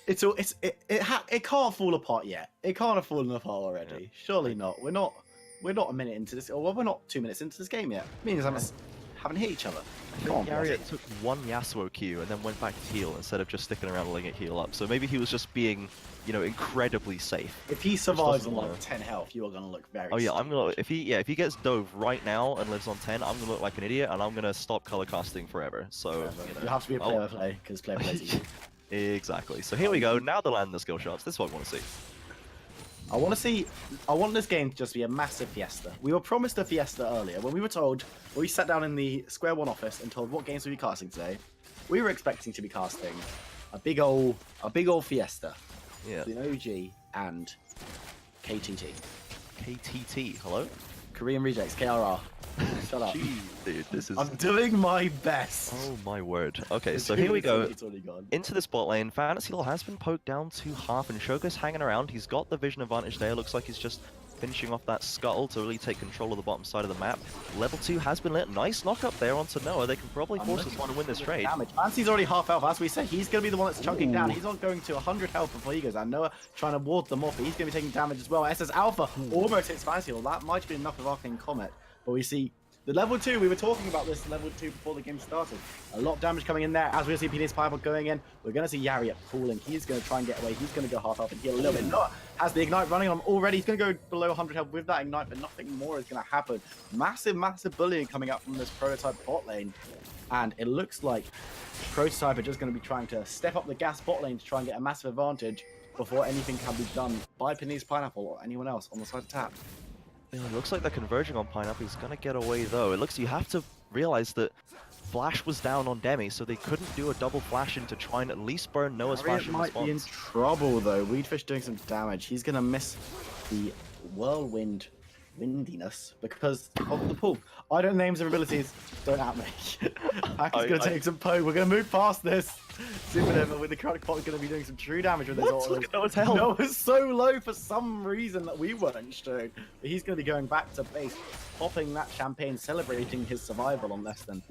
It can't fall apart yet. It can't have fallen apart already. Yeah. Surely not. We're not a minute into this. Or we're not 2 minutes into this game yet. Means haven't hit each other. Yariat took one Yasuo Q and then went back to heal instead of just sticking around letting it heal up. So maybe he was just being, you know, incredibly safe. If he survives on like 10 health, you are gonna look very. Oh yeah, I'm gonna. If he gets dove right now and lives on 10, I'm gonna look like an idiot and I'm gonna stop color casting forever. So you have to be a player play because player plays. Exactly. So here we go. Now they're landing the skill shots. This is what I want to see. I want this game to just be a massive fiesta. We were promised a fiesta earlier when we sat down in the SQ1 office and told what games we'd be casting today. We were expecting to be casting a big old fiesta. Yeah. The OG and KTT. KTT. Hello. Korean Rejects. KRR. Shut up. Jeez, dude, this is. I'm doing my best. Oh my word. Okay, so here we go. Into this bot lane. Fantasy Law has been poked down to half, and Shogo's hanging around. He's got the vision advantage there. Looks like he's just finishing off that scuttle to really take control of the bottom side of the map. Level 2 has been lit. Nice knock up there onto Noah. They can probably force this one and win this trade. Fantasy's already half health. As we said, he's going to be the one that's chunking down. He's not going to 100 health before he goes down. Noah trying to ward them off, but he's going to be taking damage as well. SS Alpha almost hits Fantasy. Well, that might have been enough of Arcane Comet, but we see the level 2, we were talking about this level 2 before the game started. A lot of damage coming in there. As we see PD's Pineapple going in, we're going to see Yariat pulling. He's going to try and get away. He's going to go half health and heal a little bit. Noah has the Ignite running on him already. He's going to go below 100 health with that Ignite, but nothing more is going to happen. Massive bullying coming up from this Prototype bot lane. And it looks like Prototype are just going to be trying to step up the gas bot lane to try and get a massive advantage before anything can be done by PD's Pineapple or anyone else on the side of Tap. It looks like they're converging on Pineapple. He's gonna get away though. It looks, you have to realize that Flash was down on Demi, so they couldn't do a double flash in to try and at least burn Noah's flash in response. Might be in trouble though. Weedfish doing some damage. He's gonna miss the whirlwind windiness because of the pool. I don't know names of abilities. Don't at me. Hack is going to take some poke. We're going to move past this. Supernova with the chronic pot is going to be doing some true damage with this. Look at Noah's health. Noah's so low for some reason that we weren't shown. But he's going to be going back to base, popping that champagne, celebrating his survival on less than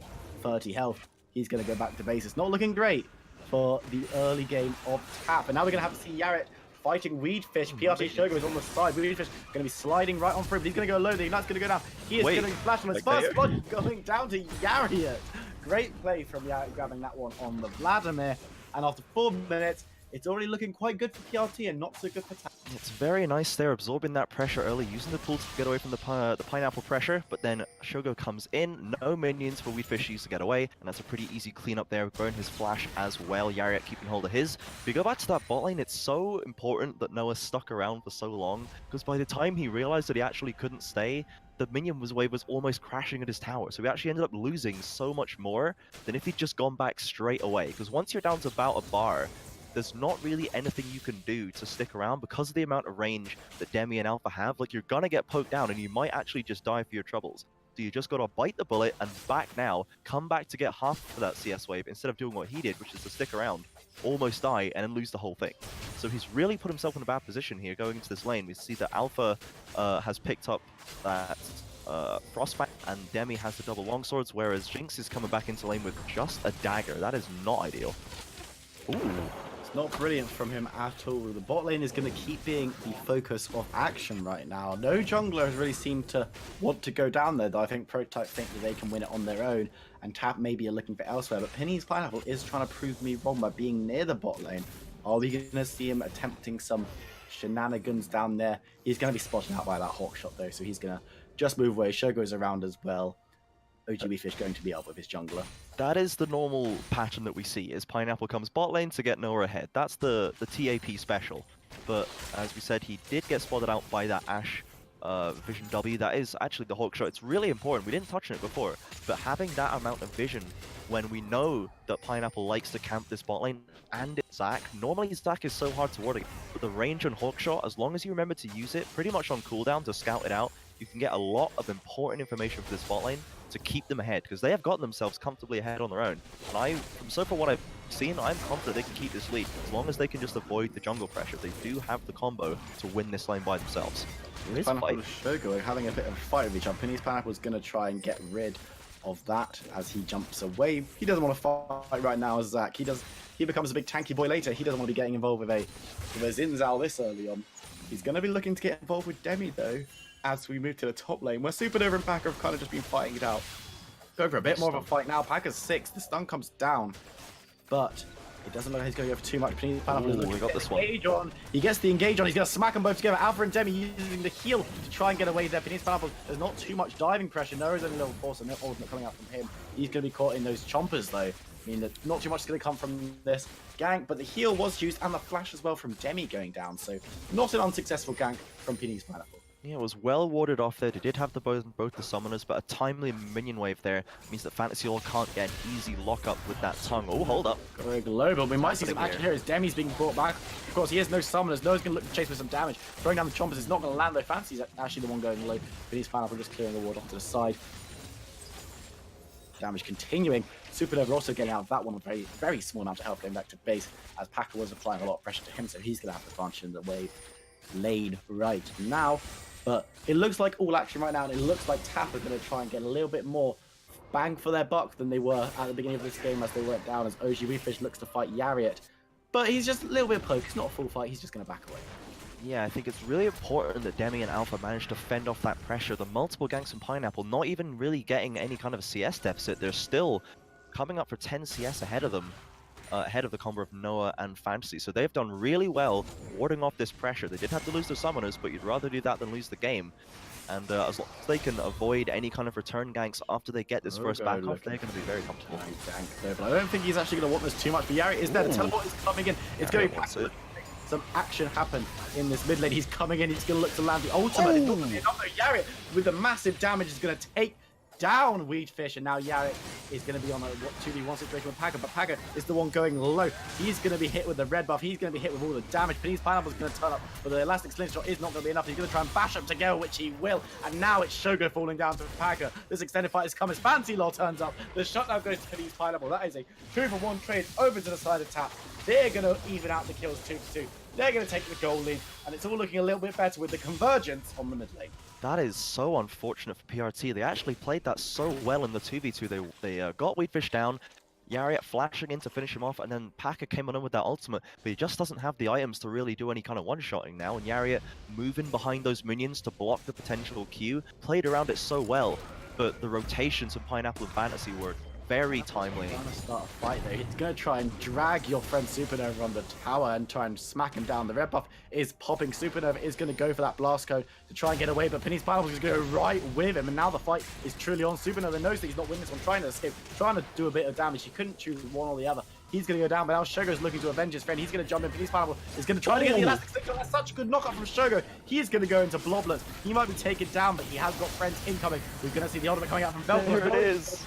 30 health. He's going to go back to base. It's not looking great for the early game of Tap. And now we're going to have to see Yariat fighting Weedfish. PRT Shogo is on the side. Weedfish going to be sliding right on through, but he's going to go low. The Ignite's going to go down. He is going to flash on his first blood, going down to Yariat. Great play from Yariat, grabbing that one on the Vladimir. And after 4 minutes, it's already looking quite good for PRT and not so good for Tap. It's very nice there, absorbing that pressure early, using the pool to get away from the pineapple pressure, but then Shogo comes in, no minions for Weedfish to get away, and that's a pretty easy cleanup there, burn his flash as well, Yariat keeping hold of his. If we go back to that bot lane, it's so important that Noah stuck around for so long, because by the time he realized that he actually couldn't stay, the minion wave was almost crashing at his tower, so we actually ended up losing so much more than if he'd just gone back straight away, because once you're down to about a bar, there's not really anything you can do to stick around because of the amount of range that Demi and Alpha have. Like, you're gonna get poked down and you might actually just die for your troubles. So you just gotta bite the bullet and back now, come back to get half of that CS wave instead of doing what he did, which is to stick around, almost die, and then lose the whole thing. So he's really put himself in a bad position here going into this lane. We see that Alpha has picked up that Frostbite, and Demi has the double longswords, whereas Jinx is coming back into lane with just a dagger. That is not ideal. Ooh. Not brilliant from him at all. The bot lane is going to keep being the focus of action right now. No jungler has really seemed to want to go down there, though I think Prototype think that they can win it on their own, and Tap maybe are looking for elsewhere, but Penny's Pineapple is trying to prove me wrong by being near the bot lane. Are we going to see him attempting some shenanigans down there? He's going to be spotted out by that hawk shot, though, so he's going to just move away. Shogo's around as well. OGB Fish going to be up with his jungler. That is the normal pattern that we see, is Pineapple comes bot lane to get Noah ahead. That's the TAP special. But as we said, he did get spotted out by that Ashe Vision W. That is actually the Hawk shot. It's really important. We didn't touch on it before, but having that amount of vision when we know that Pineapple likes to camp this bot lane and it's Zac. Normally Zac is so hard to ward against, but the range on Hawk shot, as long as you remember to use it pretty much on cooldown to scout it out, you can get a lot of important information for this bot lane to keep them ahead, because they have gotten themselves comfortably ahead on their own. And so far what I've seen, I'm confident they can keep this lead, as long as they can just avoid the jungle pressure. They do have the combo to win this lane by themselves. Pineapple and Shogo are having a bit of a fight with each other. Penny's Pineapple is going to try and get rid of that as he jumps away. He doesn't want to fight right now as Zac. He becomes a big tanky boy later. He doesn't want to be getting involved with a Zinzal this early on. He's going to be looking to get involved with Demi though, as we move to the top lane, where Supernova and Packer have kind of just been fighting it out. Go for a bit more of a fight now. Packer's 6. The stun comes down, but it doesn't look like he's going to go for too much. Pineapple is looking to get the engage on. He gets the engage on. He's going to smack them both together. Alpha and Demi using the heal to try and get away there. Pineapple, there's not too much diving pressure. No, there's only level 4, so no ultimate coming out from him. He's going to be caught in those chompers though. I mean, not too much is going to come from this gank, but the heal was used and the flash as well from Demi going down. So not an unsuccessful gank from Penny's Pineapple. Yeah, it was well warded off there. They did have both the summoners, but a timely minion wave there means that Fantasy All can't get an easy lockup with that tongue. Oh, hold up. Very global. We might see some action here as Demi's being brought back. Of course, he has no summoners. Noah's going to look to chase with some damage. Throwing down the chompers is not going to land though. Fantasy's actually the one going low. Penny's Pineapple just clearing the ward off to the side. Damage continuing. Supernova also getting out of that one, a very, very small amount of health going back to base, as Packer was applying a lot of pressure to him, so he's going to have the advantage in the wave lane right now. But it looks like all action right now, and it looks like Tap are going to try and get a little bit more bang for their buck than they were at the beginning of this game as they went down, as OG Weedfish looks to fight Yariat. But he's just a little bit poke. It's not a full fight. He's just going to back away. Yeah, I think it's really important that Demi and Alpha managed to fend off that pressure. The multiple ganks from Pineapple not even really getting any kind of a CS deficit. They're still coming up for 10 CS ahead of them. Ahead of the combo of Noah and Fantasy. So they've done really well warding off this pressure. They did have to lose their summoners, but you'd rather do that than lose the game. And as long as they can avoid any kind of return ganks after they get this first back off, they're going to be very comfortable. But I don't think he's actually going to want this too much. But Yari is there. The teleport is coming in. It's going to be some action happen in this mid lane. He's coming in. He's going to look to land the ultimate. It's not going to be enough though. Yari, with the massive damage, is going to take down Weedfish, and now Yarick is going to be on a 2v1 situation with Packer, but Packer is the one going low. He's going to be hit with the red buff. He's going to be hit with all the damage. Penny's Pineapple is going to turn up, but the elastic slingshot is not going to be enough. He's going to try and bash up together, which he will, and now it's Shogo falling down to Packer. This extended fight is coming. Fancy Law turns up. The shutdown goes to Penny's Pineapple. That is a 2-for-1 trade over to the side of Tap. They're going to even out the kills 2-for-2. They're going to take the goal lead, and it's all looking a little bit better with the convergence on the mid lane. That is so unfortunate for PRT. They actually played that so well in the 2v2. They got Weedfish down, Yariat flashing in to finish him off, and then Packer came on in with that ultimate, but he just doesn't have the items to really do any kind of one-shotting now, and Yariat moving behind those minions to block the potential Q, played around it so well, but the rotations of Pineapple and Fantasy were very timely. Trying to start a fight there. He's going to try and drag your friend Supernova on the tower and try and smack him down. The red buff is popping. Supernova is going to go for that blast code to try and get away, but Penny's Pineapple is going to go right with him. And now the fight is truly on. Supernova knows that he's not winning this one, trying to escape, trying to do a bit of damage. He couldn't choose one or the other. He's going to go down, but now Shogo's looking to avenge his friend. He's going to jump in. Penny's Pineapple is going to try to get the elastic signal. That's such a good knockup from Shogo. He is going to go into Bloblets. He might be taken down, but he has got friends incoming. We're going to see the ultimate coming out from Velcro. There it is.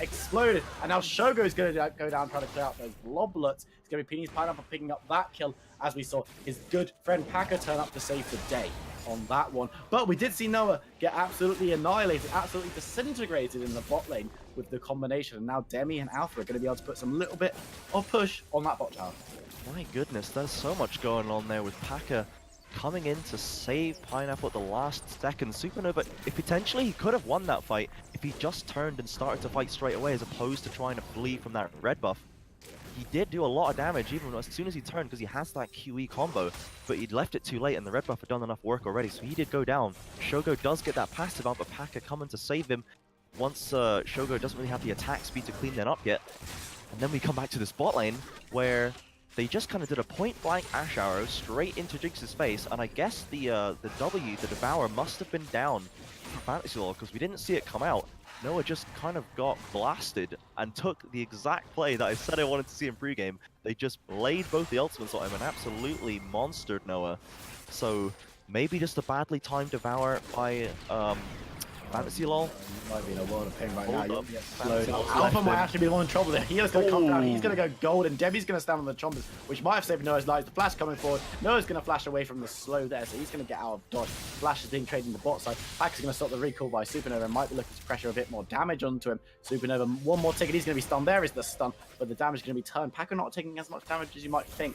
Exploded, and now Shogo is going to go down trying to clear out those Bloblets. It's going to be Penny's Pineapple picking up that kill, as we saw his good friend Packer turn up to save the day on that one. But we did see Noah get absolutely annihilated, absolutely disintegrated in the bot lane with the combination, and now Demi and Alpha are going to be able to put some little bit of push on that bot tower. My goodness, there's so much going on there with Packer coming in to save Pineapple at the last second. Supernova, if potentially he could have won that fight if he just turned and started to fight straight away as opposed to trying to flee from that red buff. He did do a lot of damage even as soon as he turned because he has that QE combo, but he'd left it too late and the red buff had done enough work already, so he did go down. Shogo does get that passive out, but Packer coming to save him once Shogo doesn't really have the attack speed to clean that up yet. And then we come back to this bot lane where they just kind of did a point-blank Ash Arrow straight into Jinx's face, and I guess the W, the Devour, must have been down for Fantasy Lore because we didn't see it come out. Noah just kind of got blasted and took the exact play that I said I wanted to see in pregame. They just laid both the ultimates on him and absolutely monstered Noah. So maybe just a badly timed Devour by Fantasy Lore. Might be in a world of pain right now. Hold up. Slowed. Alpha might actually be the one in trouble there. He is going to come down. He's going to go gold, and Debbie's going to stand on the chompers, which might have saved Noah's life. The flash coming forward. Noah's going to flash away from the slow there, so he's going to get out of dodge. Flash is being traded in the bot side. Packer's going to stop the recall by Supernova and might be looking to pressure a bit more damage onto him. Supernova, one more ticket. He's going to be stunned. There is the stun, but the damage is going to be turned. Packer not taking as much damage as you might think.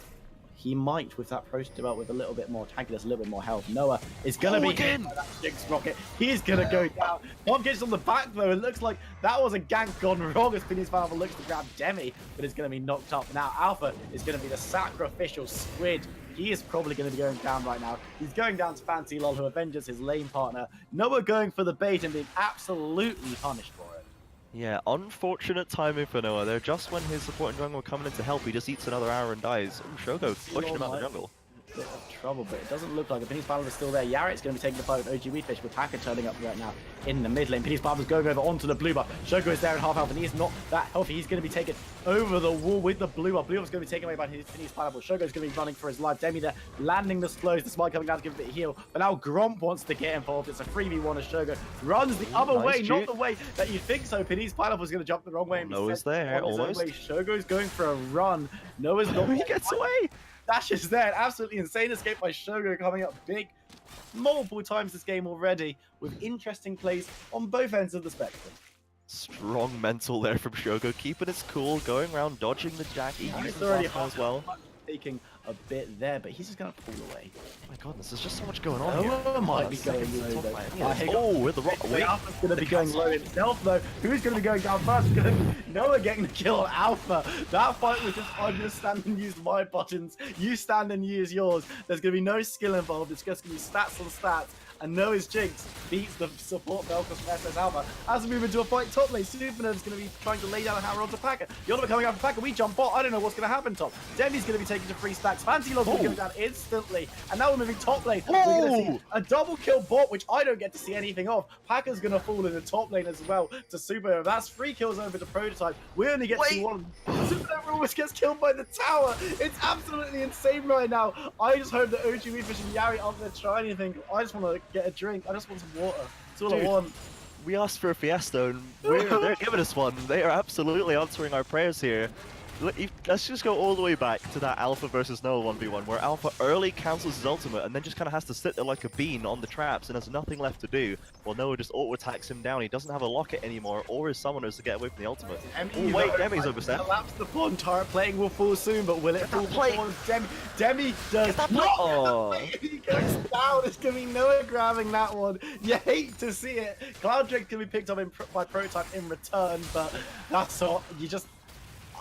He might with that Pro Belt with a little bit more tankiness, a little bit more health. Noah is going to be hit by that Jinx rocket. He's going to go down. Tom gets on the back though. It looks like that was a gank gone wrong as Penny's Pineapple looks to grab Demi, but is going to be knocked up. Now Alpha is going to be the sacrificial squid. He is probably going to be going down right now. He's going down to Fancy Lol, who avenges his lane partner. Noah going for the bait and being absolutely punished for it. Yeah, unfortunate timing for Noah there. Just when his support and jungle were coming in to help, he just eats another arrow and dies. Ooh, Shogo pushing him out the jungle. Bit of trouble, but it doesn't look like it. Penny's Pineapple is still there. Yaret's going to be taking the fight with OG Weedfish, with Packer turning up right now in the mid lane. Penny's Pineapple is going over onto the blue buff. Shogo is there in half health, and he is not that healthy. He's going to be taken over the wall with the blue buff. Blue buff is going to be taken away by Penny's Pineapple. Shogo is going to be running for his life. Demi there, landing the slows. The smite coming down to give a bit of heal, but now Gromp wants to get involved. It's a 3v1 as Shogo runs the other way, not the way that you think so. Penny's Pineapple is going to jump the wrong way. Noah's there, almost. Shogo's going for a run. Noah's not. He gets away. Dash is there. An absolutely insane escape by Shogo coming up big multiple times this game already with interesting plays on both ends of the spectrum. Strong mental there from Shogo, keeping his cool, going around dodging the jack. He uses already that as well. Taking a bit there, but he's just going to pull away. Oh my goodness, there's just so much going on here. Noah might be going low though. Oh, with the rock. Wait, Alpha's going to be going low himself though. Who's going to be going down first? It's going to be Noah getting the kill on Alpha. That fight was just, I'm going to stand and use my buttons. You stand and use yours. There's going to be no skill involved. It's just going to be stats on stats. And Noah's Jinx beats the support Velcros from SS Alpha. As we move into a fight top lane, Supernova's going to be trying to lay down a hammer onto Packer. The ultimate coming out from Packer. We jump bot. I don't know what's going to happen top. Demi's going to be taken to 3 stacks. Fancy Log's going to go down instantly. And now we're moving top lane. We're going to see a double kill bot, which I don't get to see anything of. Packer's going to fall in the top lane as well to Supernova. That's 3 kills over to Prototype. We only get to 1. Supernova almost gets killed by the tower. It's absolutely insane right now. I just hope that OG Weedfish and Yari aren't going to try anything. I just want to get a drink. I just want some water. That's all I want. We asked for a fiesta and they're giving us one. They are absolutely answering our prayers here. Let's just go all the way back to that Alpha versus Noah 1v1 where Alpha early cancels his ultimate and then just kind of has to sit there like a bean on the traps and has nothing left to do. While Noah just auto-attacks him down. He doesn't have a locket anymore or his summoners to get away from the ultimate. Oh wait, Demi's overstepped. Collapse the pawn turret playing will fall soon, but will it fall before Demi does not? Oh. He goes down. It's going to be Noah grabbing that one. You hate to see it. Cloud Drake's going to be picked up by Prototype in return, but that's all. You just...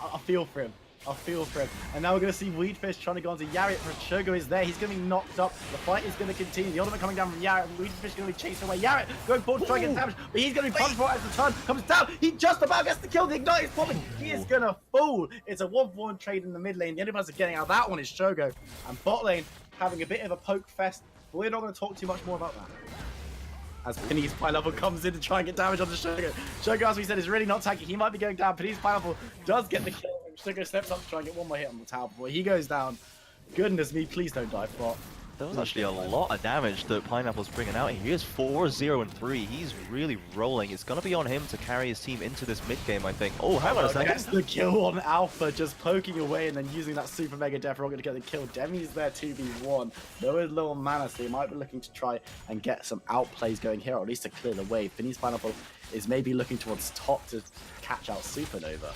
I feel for him. I feel for him. And now we're going to see Weedfish trying to go onto Yariat, but Shogo is there. He's going to be knocked up. The fight is going to continue. The ultimate coming down from Yariat, and Weedfish is going to be chasing away. Yariat going forward to try and get damage, but he's going to be punished for it as the turn comes down. He just about gets the kill. The Ignite is popping. He is going to fall. It's a 1-4 trade in the mid lane. The only person getting out of that one is Shogo. And bot lane having a bit of a poke fest. But we're not going to talk too much more about that. As Penny's Pineapple comes in to try and get damage onto Shogo. Shogo, as we said, is really not tanky. He might be going down. Penny's Pineapple does get the kill. Shogo steps up to try and get one more hit on the tower before he goes down. Goodness me, please don't die, bot. There was actually a lot of damage that Pineapple's bringing out. He is 4-0-3. He's really rolling. It's going to be on him to carry his team into this mid game, I think. Oh, hang on a second. Gets the kill on Alpha, just poking away and then using that super mega death roll to get the kill. Demi's there 2v1. No little mana, so he might be looking to try and get some outplays going here, or at least to clear the wave. Finny's Pineapple is maybe looking towards top to catch out Supernova.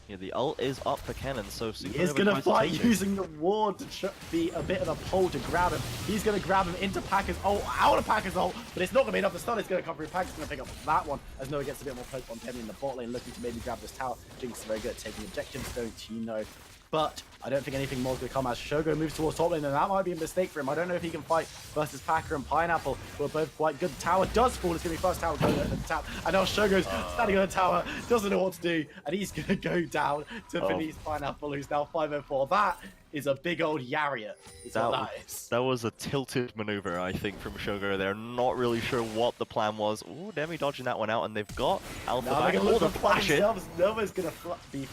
Yeah, the ult is up for Kennen, so Supernova He is going to tries fight take it. using the ward to be a bit of a pole to grab him. He's going to grab him into Packer's ult, out of Packer's ult, but it's not going to be enough. The stun is going to come through. Packer's going to pick up that one as Noah gets a bit more poke on Demi in the bot lane, looking to maybe grab this tower. Jinx is very good at taking objectives, don't you know? But I don't think anything more is going to come as Shogo moves towards top lane, and that might be a mistake for him. I don't know if he can fight versus Packer and Pineapple, who are both quite good. The tower does fall. It's going to be first tower going at the tap. And now Shogo's standing on the tower, doesn't know what to do, and he's going to go down to Finny's Pineapple, who's now 504. That is a big old Yariat. That was a tilted maneuver, I think, from Shogo there. Not really sure what the plan was. Ooh, Demi dodging that one out, and they've got Alpha now back. they're going to look the for flash it. themselves. Nova's going to be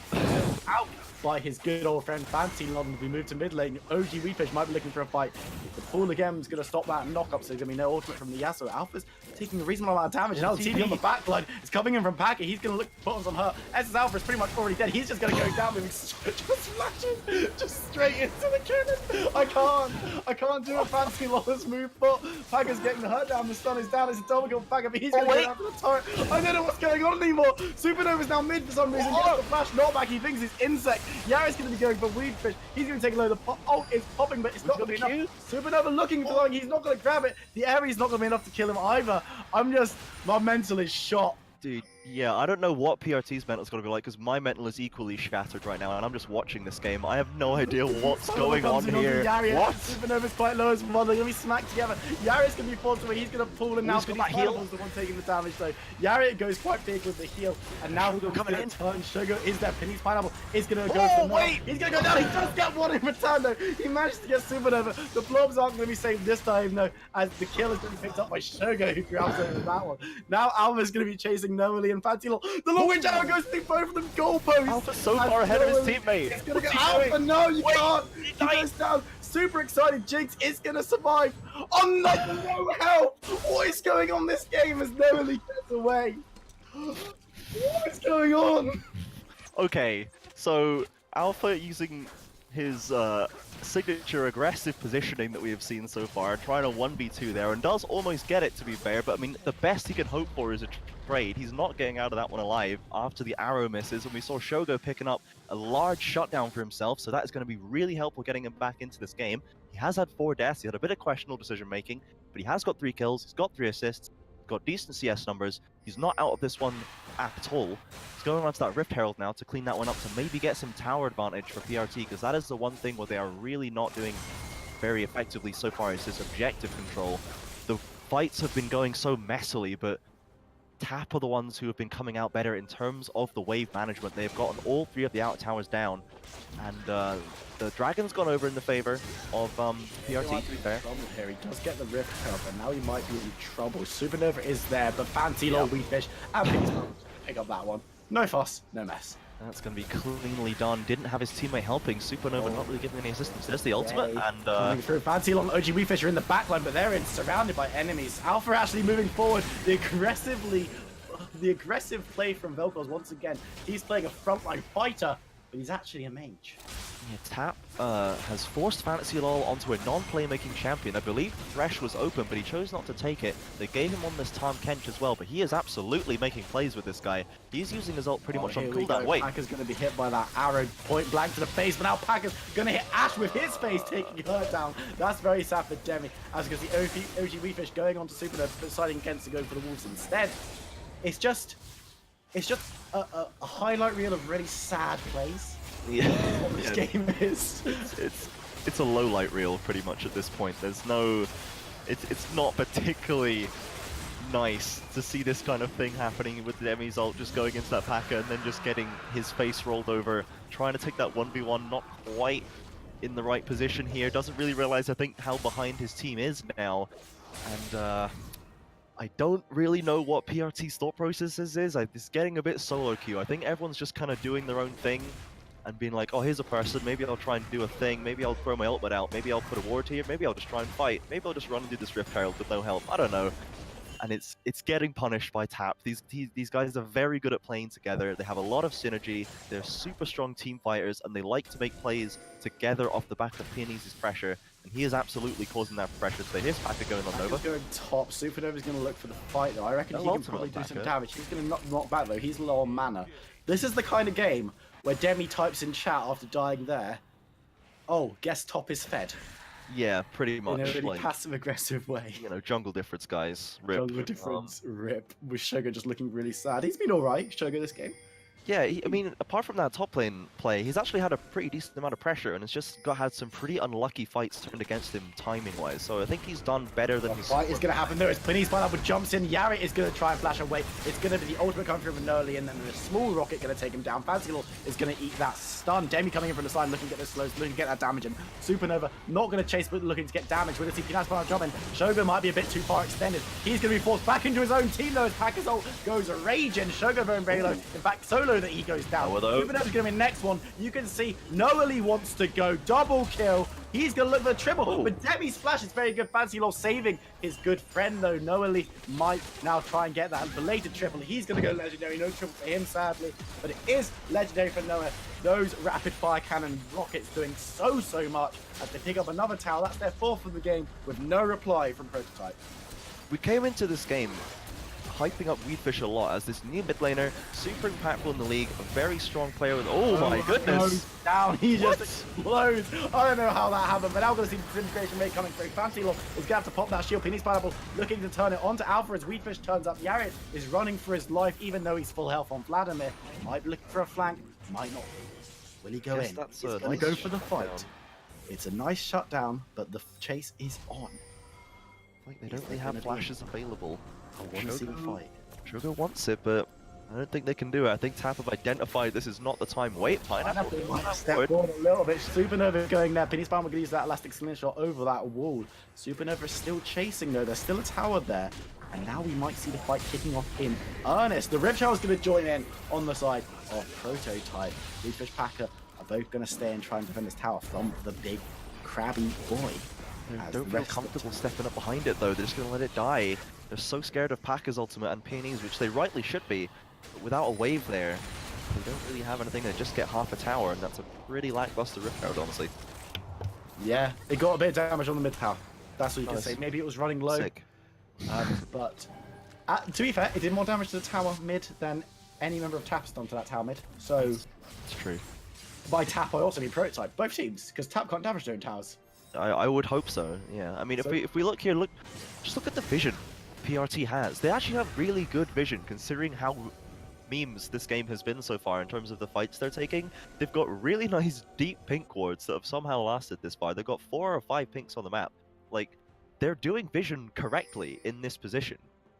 out by his good old friend Fancy London. We move to mid lane. OG Weefish might be looking for a fight. The pool again is going to stop that knock up, so there's going to be no ultimate from the Yasuo. Alpha's taking a reasonable amount of damage. Now the TP on the back line is coming in from Packer. He's going to look buttons on her. SS Alpha is pretty much already dead. He's just going to go down, moving just flashing just straight into the cannon. I can't do a Fancy Lawless move, but Packer's getting the hurt down. The stun is down. It's a double kill for Packer, but he's going to go down for the turret. I don't know what's going on anymore. Supernova's now mid for some reason. Gets the flash knockback. He thinks it's Insect. Yara's going to be going for Weedfish. He's going to take a load of pop. Oh, it's popping, but it's not going to be enough. Supernova looking for something. He's not going to grab it. The area's not going to be enough to kill him either. My mental is shot. Dude, yeah, I don't know what PRT's mental's going to be like, because my mental is equally shattered right now, and I'm just watching this game. I have no idea what's going on here. What? Supernova's quite low as well. They're going to be smacked together. Yariat's going to be forced away. He's going to pull him now. Who's got that heal? The one taking the damage, though. Yariat goes quite big with the heal, and now Sugar coming in. Turn. Sugar is there. Penny's Pineapple is going to go for wait! He's going to go down. He does get one in return, though. He managed to get Supernova. The blobs aren't going to be saved this time, though, as the kill is going to be picked up by Shogo, who grabs over that one. Now Alva's going to be chasing Noah and Fancy. The long range arrow goes through both of them goalposts. Alpha's so far ahead of his teammate. It's gonna go Alpha. No, you can't. He goes down. Super excited. Jinx is gonna survive. Oh no help! What is going on this game as Noah gets away? What is going on? Okay, so Alpha using his signature aggressive positioning that we have seen so far, trying to 1v2 there, and does almost get it, to be fair, but I mean, the best he can hope for is a trade. He's not getting out of that one alive after the arrow misses, and we saw Shogo picking up a large shutdown for himself, so that is going to be really helpful getting him back into this game. He has had 4 deaths, he had a bit of questionable decision making, but he has got 3 kills, he's got 3 assists, got decent CS numbers, he's not out of this one at all. He's going on to that Rift Herald now to clean that one up to maybe get some tower advantage for PRT, because that is the one thing where they are really not doing very effectively so far is this objective control. The fights have been going so messily, but Tap are the ones who have been coming out better in terms of the wave management. They've gotten all 3 of the outer towers down, and the Dragon's gone over in the favor of PRT, to be fair. Here. He does get the Rift Herald, and now he might be in trouble. Supernova is there, but Fancy Lord Weefish and pick up that one. No fuss, no mess. That's going to be cleanly done. Didn't have his teammate helping. Supernova not really giving any assistance. There's the ultimate, and coming through. Fancy Long, OG Weefish are in the backline, but they're surrounded by enemies. Alpha actually moving forward. The aggressive play from Vel'Koz once again. He's playing a frontline fighter, but he's actually a mage. Yeah, Tap has forced Fantasy LOL onto a non-playmaking champion. I believe Thresh was open, but he chose not to take it. They gave him on this Tahm Kench as well, but he is absolutely making plays with this guy. He's using his ult pretty much on cooldown. Wait, Packer's going to be hit by that arrow point blank to the face, but now Packer's going to hit Ash with his face, taking her down. That's very sad for Demi. As you can see, OG Weefish going on to Supernova, deciding against to go for the Wolves instead. It's just a highlight reel of really sad plays. Yeah, This game is. it's a low light reel pretty much at this point. There's no, it's not particularly nice to see this kind of thing happening with Demi's ult just going into that P.A.K.K.A and then just getting his face rolled over, trying to take that 1v1, not quite in the right position here. Doesn't really realize, I think, how behind his team is now, and I don't really know what PRT's thought processes is. It's getting a bit solo queue. I think everyone's just kind of doing their own thing and being like, oh, here's a person, maybe I'll try and do a thing, maybe I'll throw my ultimate out, maybe I'll put a ward here, maybe I'll just try and fight, maybe I'll just run and do this Rift Herald with no help, I don't know. And it's getting punished by Tap. These guys are very good at playing together. They have a lot of synergy. They're super strong team fighters, and they like to make plays together off the back of Peonies' pressure. And he is absolutely causing that pressure. So here's P.A.K.K.A going on Nova. He's going top. Supernova's going to look for the fight, though. I reckon he can probably do some damage. He's going to knock back, though. He's low on mana. This is the kind of game where Demi types in chat after dying there, oh, guess top is fed. Yeah, pretty much. In a really like, passive-aggressive way. You know, jungle difference, guys. Rip. Jungle difference, rip. With Sugar just looking really sad. He's been alright, Sugar, this game. Yeah, I mean, apart from that top lane play, he's actually had a pretty decent amount of pressure, and it's just had some pretty unlucky fights turned against him timing-wise. So I think he's done better than he's. Fight is going to happen though. As Penny's pineapple jumps in, Yari is going to try and flash away. It's going to be the ultimate coming through from Noli, and then a small rocket going to take him down. Fancy is going to eat that stun. Demi coming in from the side, looking to get this slow, looking to get that damage in. Supernova not going to chase, but looking to get damage. We're going to see Penny's pineapple jumping. Shogun might be a bit too far extended. He's going to be forced back into his own team though. As P.A.K.K.A.'s ult goes raging. Shogun going very low. In fact, solo that he goes down. Supernova's going to be next one. You can see Noeli wants to go double kill. He's going to look for the triple, but Demi's flash is very good. Fancy Law saving his good friend though. Noeli might now try and get that belated triple. He's going to go legendary. No triple for him, sadly, but it is legendary for Noah. Those rapid fire cannon rockets doing so much as they pick up another tower. That's their fourth of the game with no reply from Prototype. We came into this game hyping up Weedfish a lot as this new mid laner, super impactful in the league, a very strong player with, oh my goodness! Down, he just explodes. I don't know how that happened, but now we're going to see the disintegration rate coming through. Fancy Law is going to have to pop that shield. Penny's pineapple looking to turn it onto Alpha as Weedfish turns up. Yaret is running for his life, even though he's full health on Vladimir. Might be looking for a flank, might not. Will he go in? He's going to go for the fight. It's a nice shutdown, but the chase is on. Like they don't really have flashes available. I want to see the fight. Sugar wants it, but I don't think they can do it. I think Tap have identified this is not the time. Wait, Pineapple might step forward a little bit. Supernova going there. Penny's Palm will use that elastic slingshot over that wall. Supernova is still chasing though. There's still a tower there. And now we might see the fight kicking off in earnest. The Rip Shower is going to join in on the side of Prototype. Weedfish P.A.K.K.A. are both going to stay and try and defend this tower from the big crabby boy. Don't feel comfortable stepping up behind it though. They're just going to let it die. They're so scared of P.A.K.K.A.'s ultimate and Peonies, which they rightly should be. But without a wave there, they don't really have anything. They just get half a tower, and that's a pretty lackluster Rift Herald, honestly. Yeah, it got a bit of damage on the mid tower. That's what you can say. Maybe it was running low. Sick. But to be fair, it did more damage to the tower mid than any member of Tap has done to that tower mid. So it's true. By Tap, I also mean Prototype. Both teams, because Tap can't damage their own towers. I would hope so. Yeah. I mean, if we look here, just look at the vision PRT has. They actually have really good vision considering how memes this game has been so far in terms of the fights they're taking. They've got really nice deep pink wards that have somehow lasted this far. They've got 4 or 5 pinks on the map. Like, they're doing vision correctly in this position.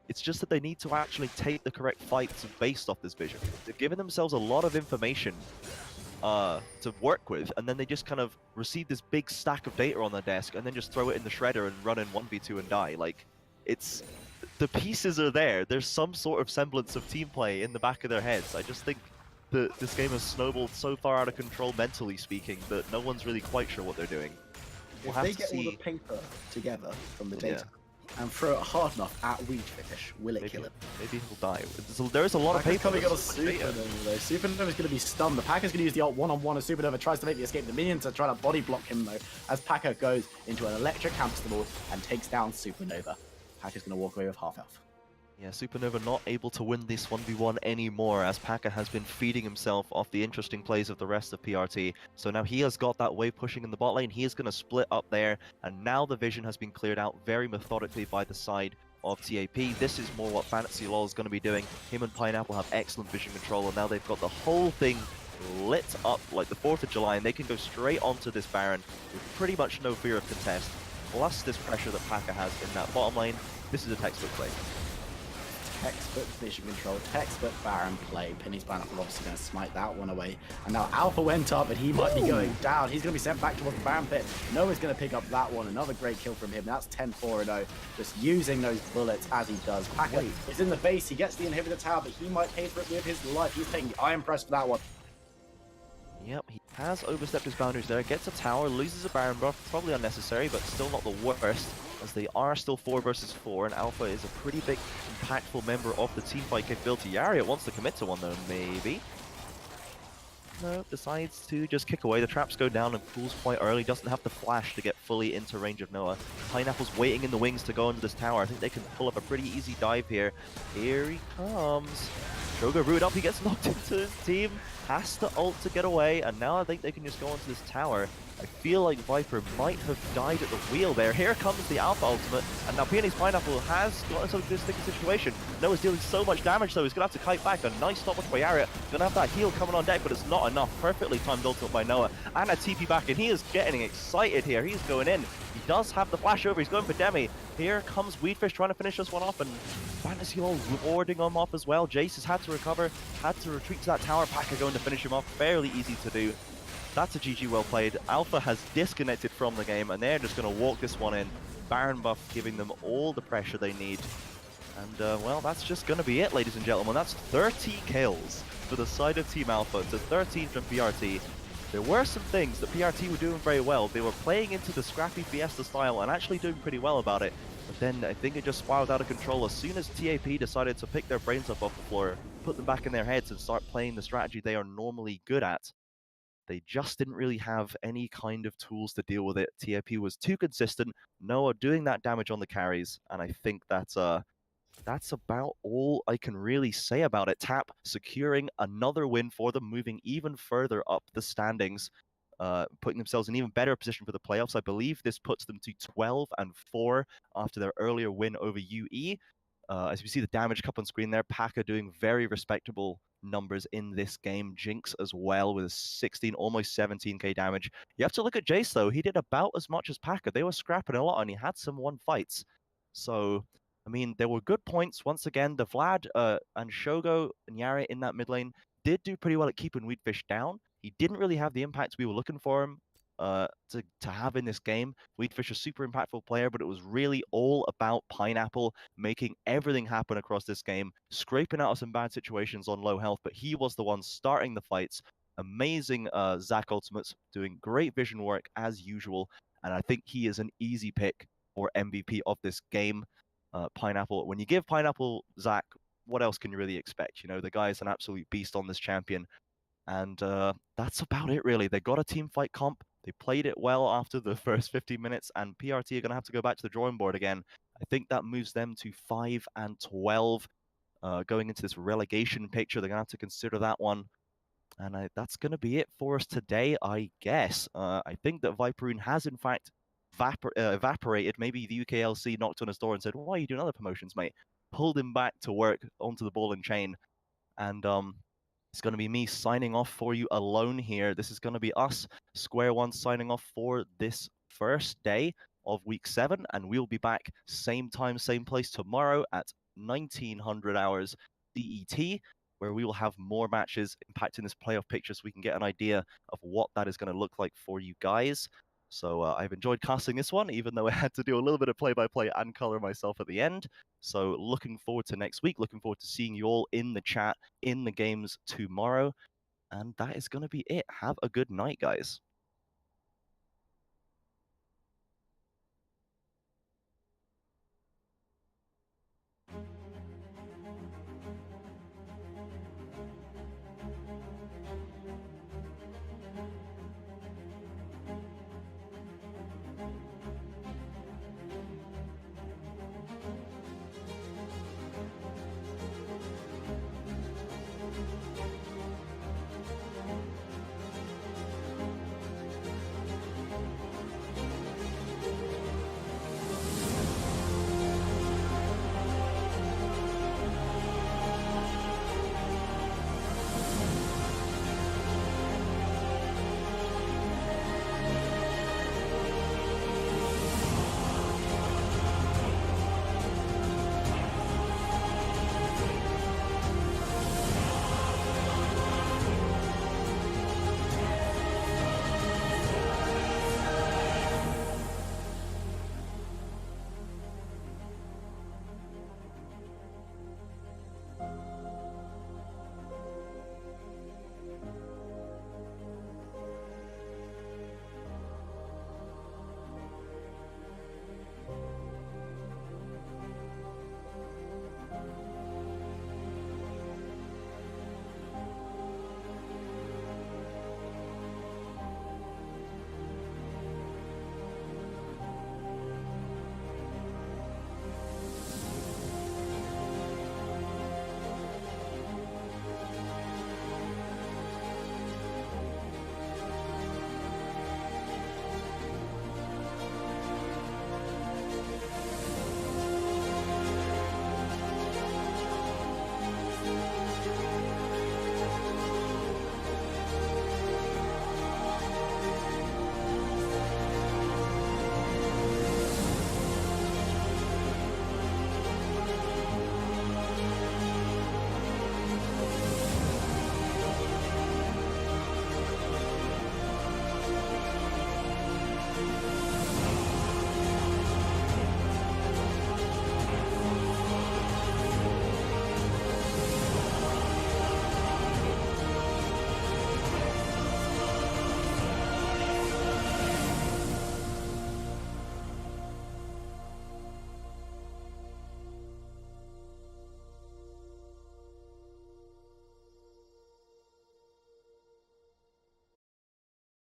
It's just that they need to actually take the correct fights based off this vision. They've given themselves a lot of information to work with, and then they just kind of receive this big stack of data on their desk and then just throw it in the shredder and run in 1v2 and die. Like, it's... the pieces are there. There's some sort of semblance of team play in the back of their heads. I just think that this game has snowballed so far out of control mentally speaking that no one's really quite sure what they're doing. If they get all the paper together from the data and throw it hard enough at Weedfish, will it kill him? Maybe he'll die. There's a lot of paper. Coming on Supernova though. Supernova's going to be stunned. The P.A.K.K.A.'s going to use the ult one-on-one as Supernova tries to make the escape. The minions are trying to body block him though, as P.A.K.K.A. goes into an electric hamster ball and takes down Supernova. P.A.K.K.A.'s going to walk away with half health. Yeah, Supernova not able to win this 1v1 anymore as P.A.K.K.A. has been feeding himself off the interesting plays of the rest of PRT. So now he has got that wave pushing in the bot lane. He is going to split up there, and now the vision has been cleared out very methodically by the side of TAP. This is more what Fantasy LoL is going to be doing. Him and Pineapple have excellent vision control, and now they've got the whole thing lit up like the 4th of July, and they can go straight onto this Baron with pretty much no fear of contest. Plus this pressure that Paka has in that bottom lane. This is a textbook play. Textbook vision control, textbook Baron play. Penny's Pineapple obviously going to smite that one away. And now Alpha went up, and he might be going down. He's going to be sent back towards the Baron pit. Noah's going to pick up that one. Another great kill from him. That's 10-4-0. Just using those bullets as he does. Paka is in the base. He gets the inhibitor tower, but he might pay for it with his life. He's taking the Iron Press for that one. Yep, he has overstepped his boundaries there. Gets a tower, loses a Baron buff. Probably unnecessary, but still not the worst, as they are still 4 versus 4, and Alpha is a pretty big, impactful member of the teamfight capability. Yariat wants to commit to one, though, maybe. No, decides to just kick away. The traps go down and pulls quite early. Doesn't have the flash to get fully into range of Noah. Pineapple's waiting in the wings to go into this tower. I think they can pull up a pretty easy dive here. Here he comes. Shogo rooted up. He gets knocked into his team. Has to ult to get away. And now I think they can just go onto this tower. I feel like Viper might have died at the wheel there. Here comes the Alpha ultimate, and now Peony's Pineapple has got into this sticky situation. Noah's dealing so much damage, though. He's going to have to kite back. A nice stopwatch by Yariat. Going to have that heal coming on deck, but it's not enough. Perfectly timed ultimate by Noah. And a TP back, and he is getting excited here. He's going in. He does have the flash over. He's going for Demi. Here comes Weedfish trying to finish this one off, and Fantasy all warding him off as well. Jace has had to recover, had to retreat to that tower. Paka going to finish him off. Fairly easy to do. That's a GG well played. Alpha has disconnected from the game, and they're just going to walk this one in. Baron buff giving them all the pressure they need. And, well, that's just going to be it, ladies and gentlemen. That's 30 kills for the side of Team Alpha to 13 from PRT. There were some things that PRT were doing very well. They were playing into the scrappy Fiesta style and actually doing pretty well about it. But then I think it just spiraled out of control as soon as TAP decided to pick their brains up off the floor, put them back in their heads and start playing the strategy they are normally good at. They just didn't really have any kind of tools to deal with it. TAP was too consistent. Noah doing that damage on the carries, and I think that's about all I can really say about it. Tap securing another win for them, moving even further up the standings, putting themselves in even better position for the playoffs. I believe this puts them to 12-4 after their earlier win over UE. As you see the damage cup on screen there, Paka doing very respectable numbers in this game. Jinx as well with 16, almost 17k damage. You have to look at Jace though. He did about as much as Paka. They were scrapping a lot and he had some one fights. So, I mean, there were good points. Once again, the Vlad and Shogo and Yari in that mid lane did do pretty well at keeping Weedfish down. He didn't really have the impact we were looking for him to have in this game. Weedfish a super impactful player, but it was really all about Pineapple making everything happen across this game, scraping out of some bad situations on low health, but he was the one starting the fights. Amazing Zac ultimates, doing great vision work as usual, and I think he is an easy pick for MVP of this game. Pineapple, when you give Pineapple Zac, what else can you really expect? You know, the guy is an absolute beast on this champion. And that's about it, really. They got a team fight comp. They played it well after the first 15 minutes, and PRT are going to have to go back to the drawing board again. I think that moves them to 5-12 going into this relegation picture. They're going to have to consider that one. And that's going to be it for us today, I guess. I think that Viperoon has, in fact, evaporated. Maybe the UKLC knocked on his door and said, why are you doing other promotions, mate? Pulled him back to work onto the ball and chain. And it's going to be me signing off for you alone here. This is going to be us, Square One, signing off for this first day of Week 7. And we'll be back same time, same place tomorrow at 1900 hours CET, where we will have more matches impacting this playoff picture so we can get an idea of what that is going to look like for you guys. So I've enjoyed casting this one, even though I had to do a little bit of play-by-play and color myself at the end. So looking forward to next week, looking forward to seeing you all in the chat, in the games tomorrow. And that is going to be it. Have a good night, guys.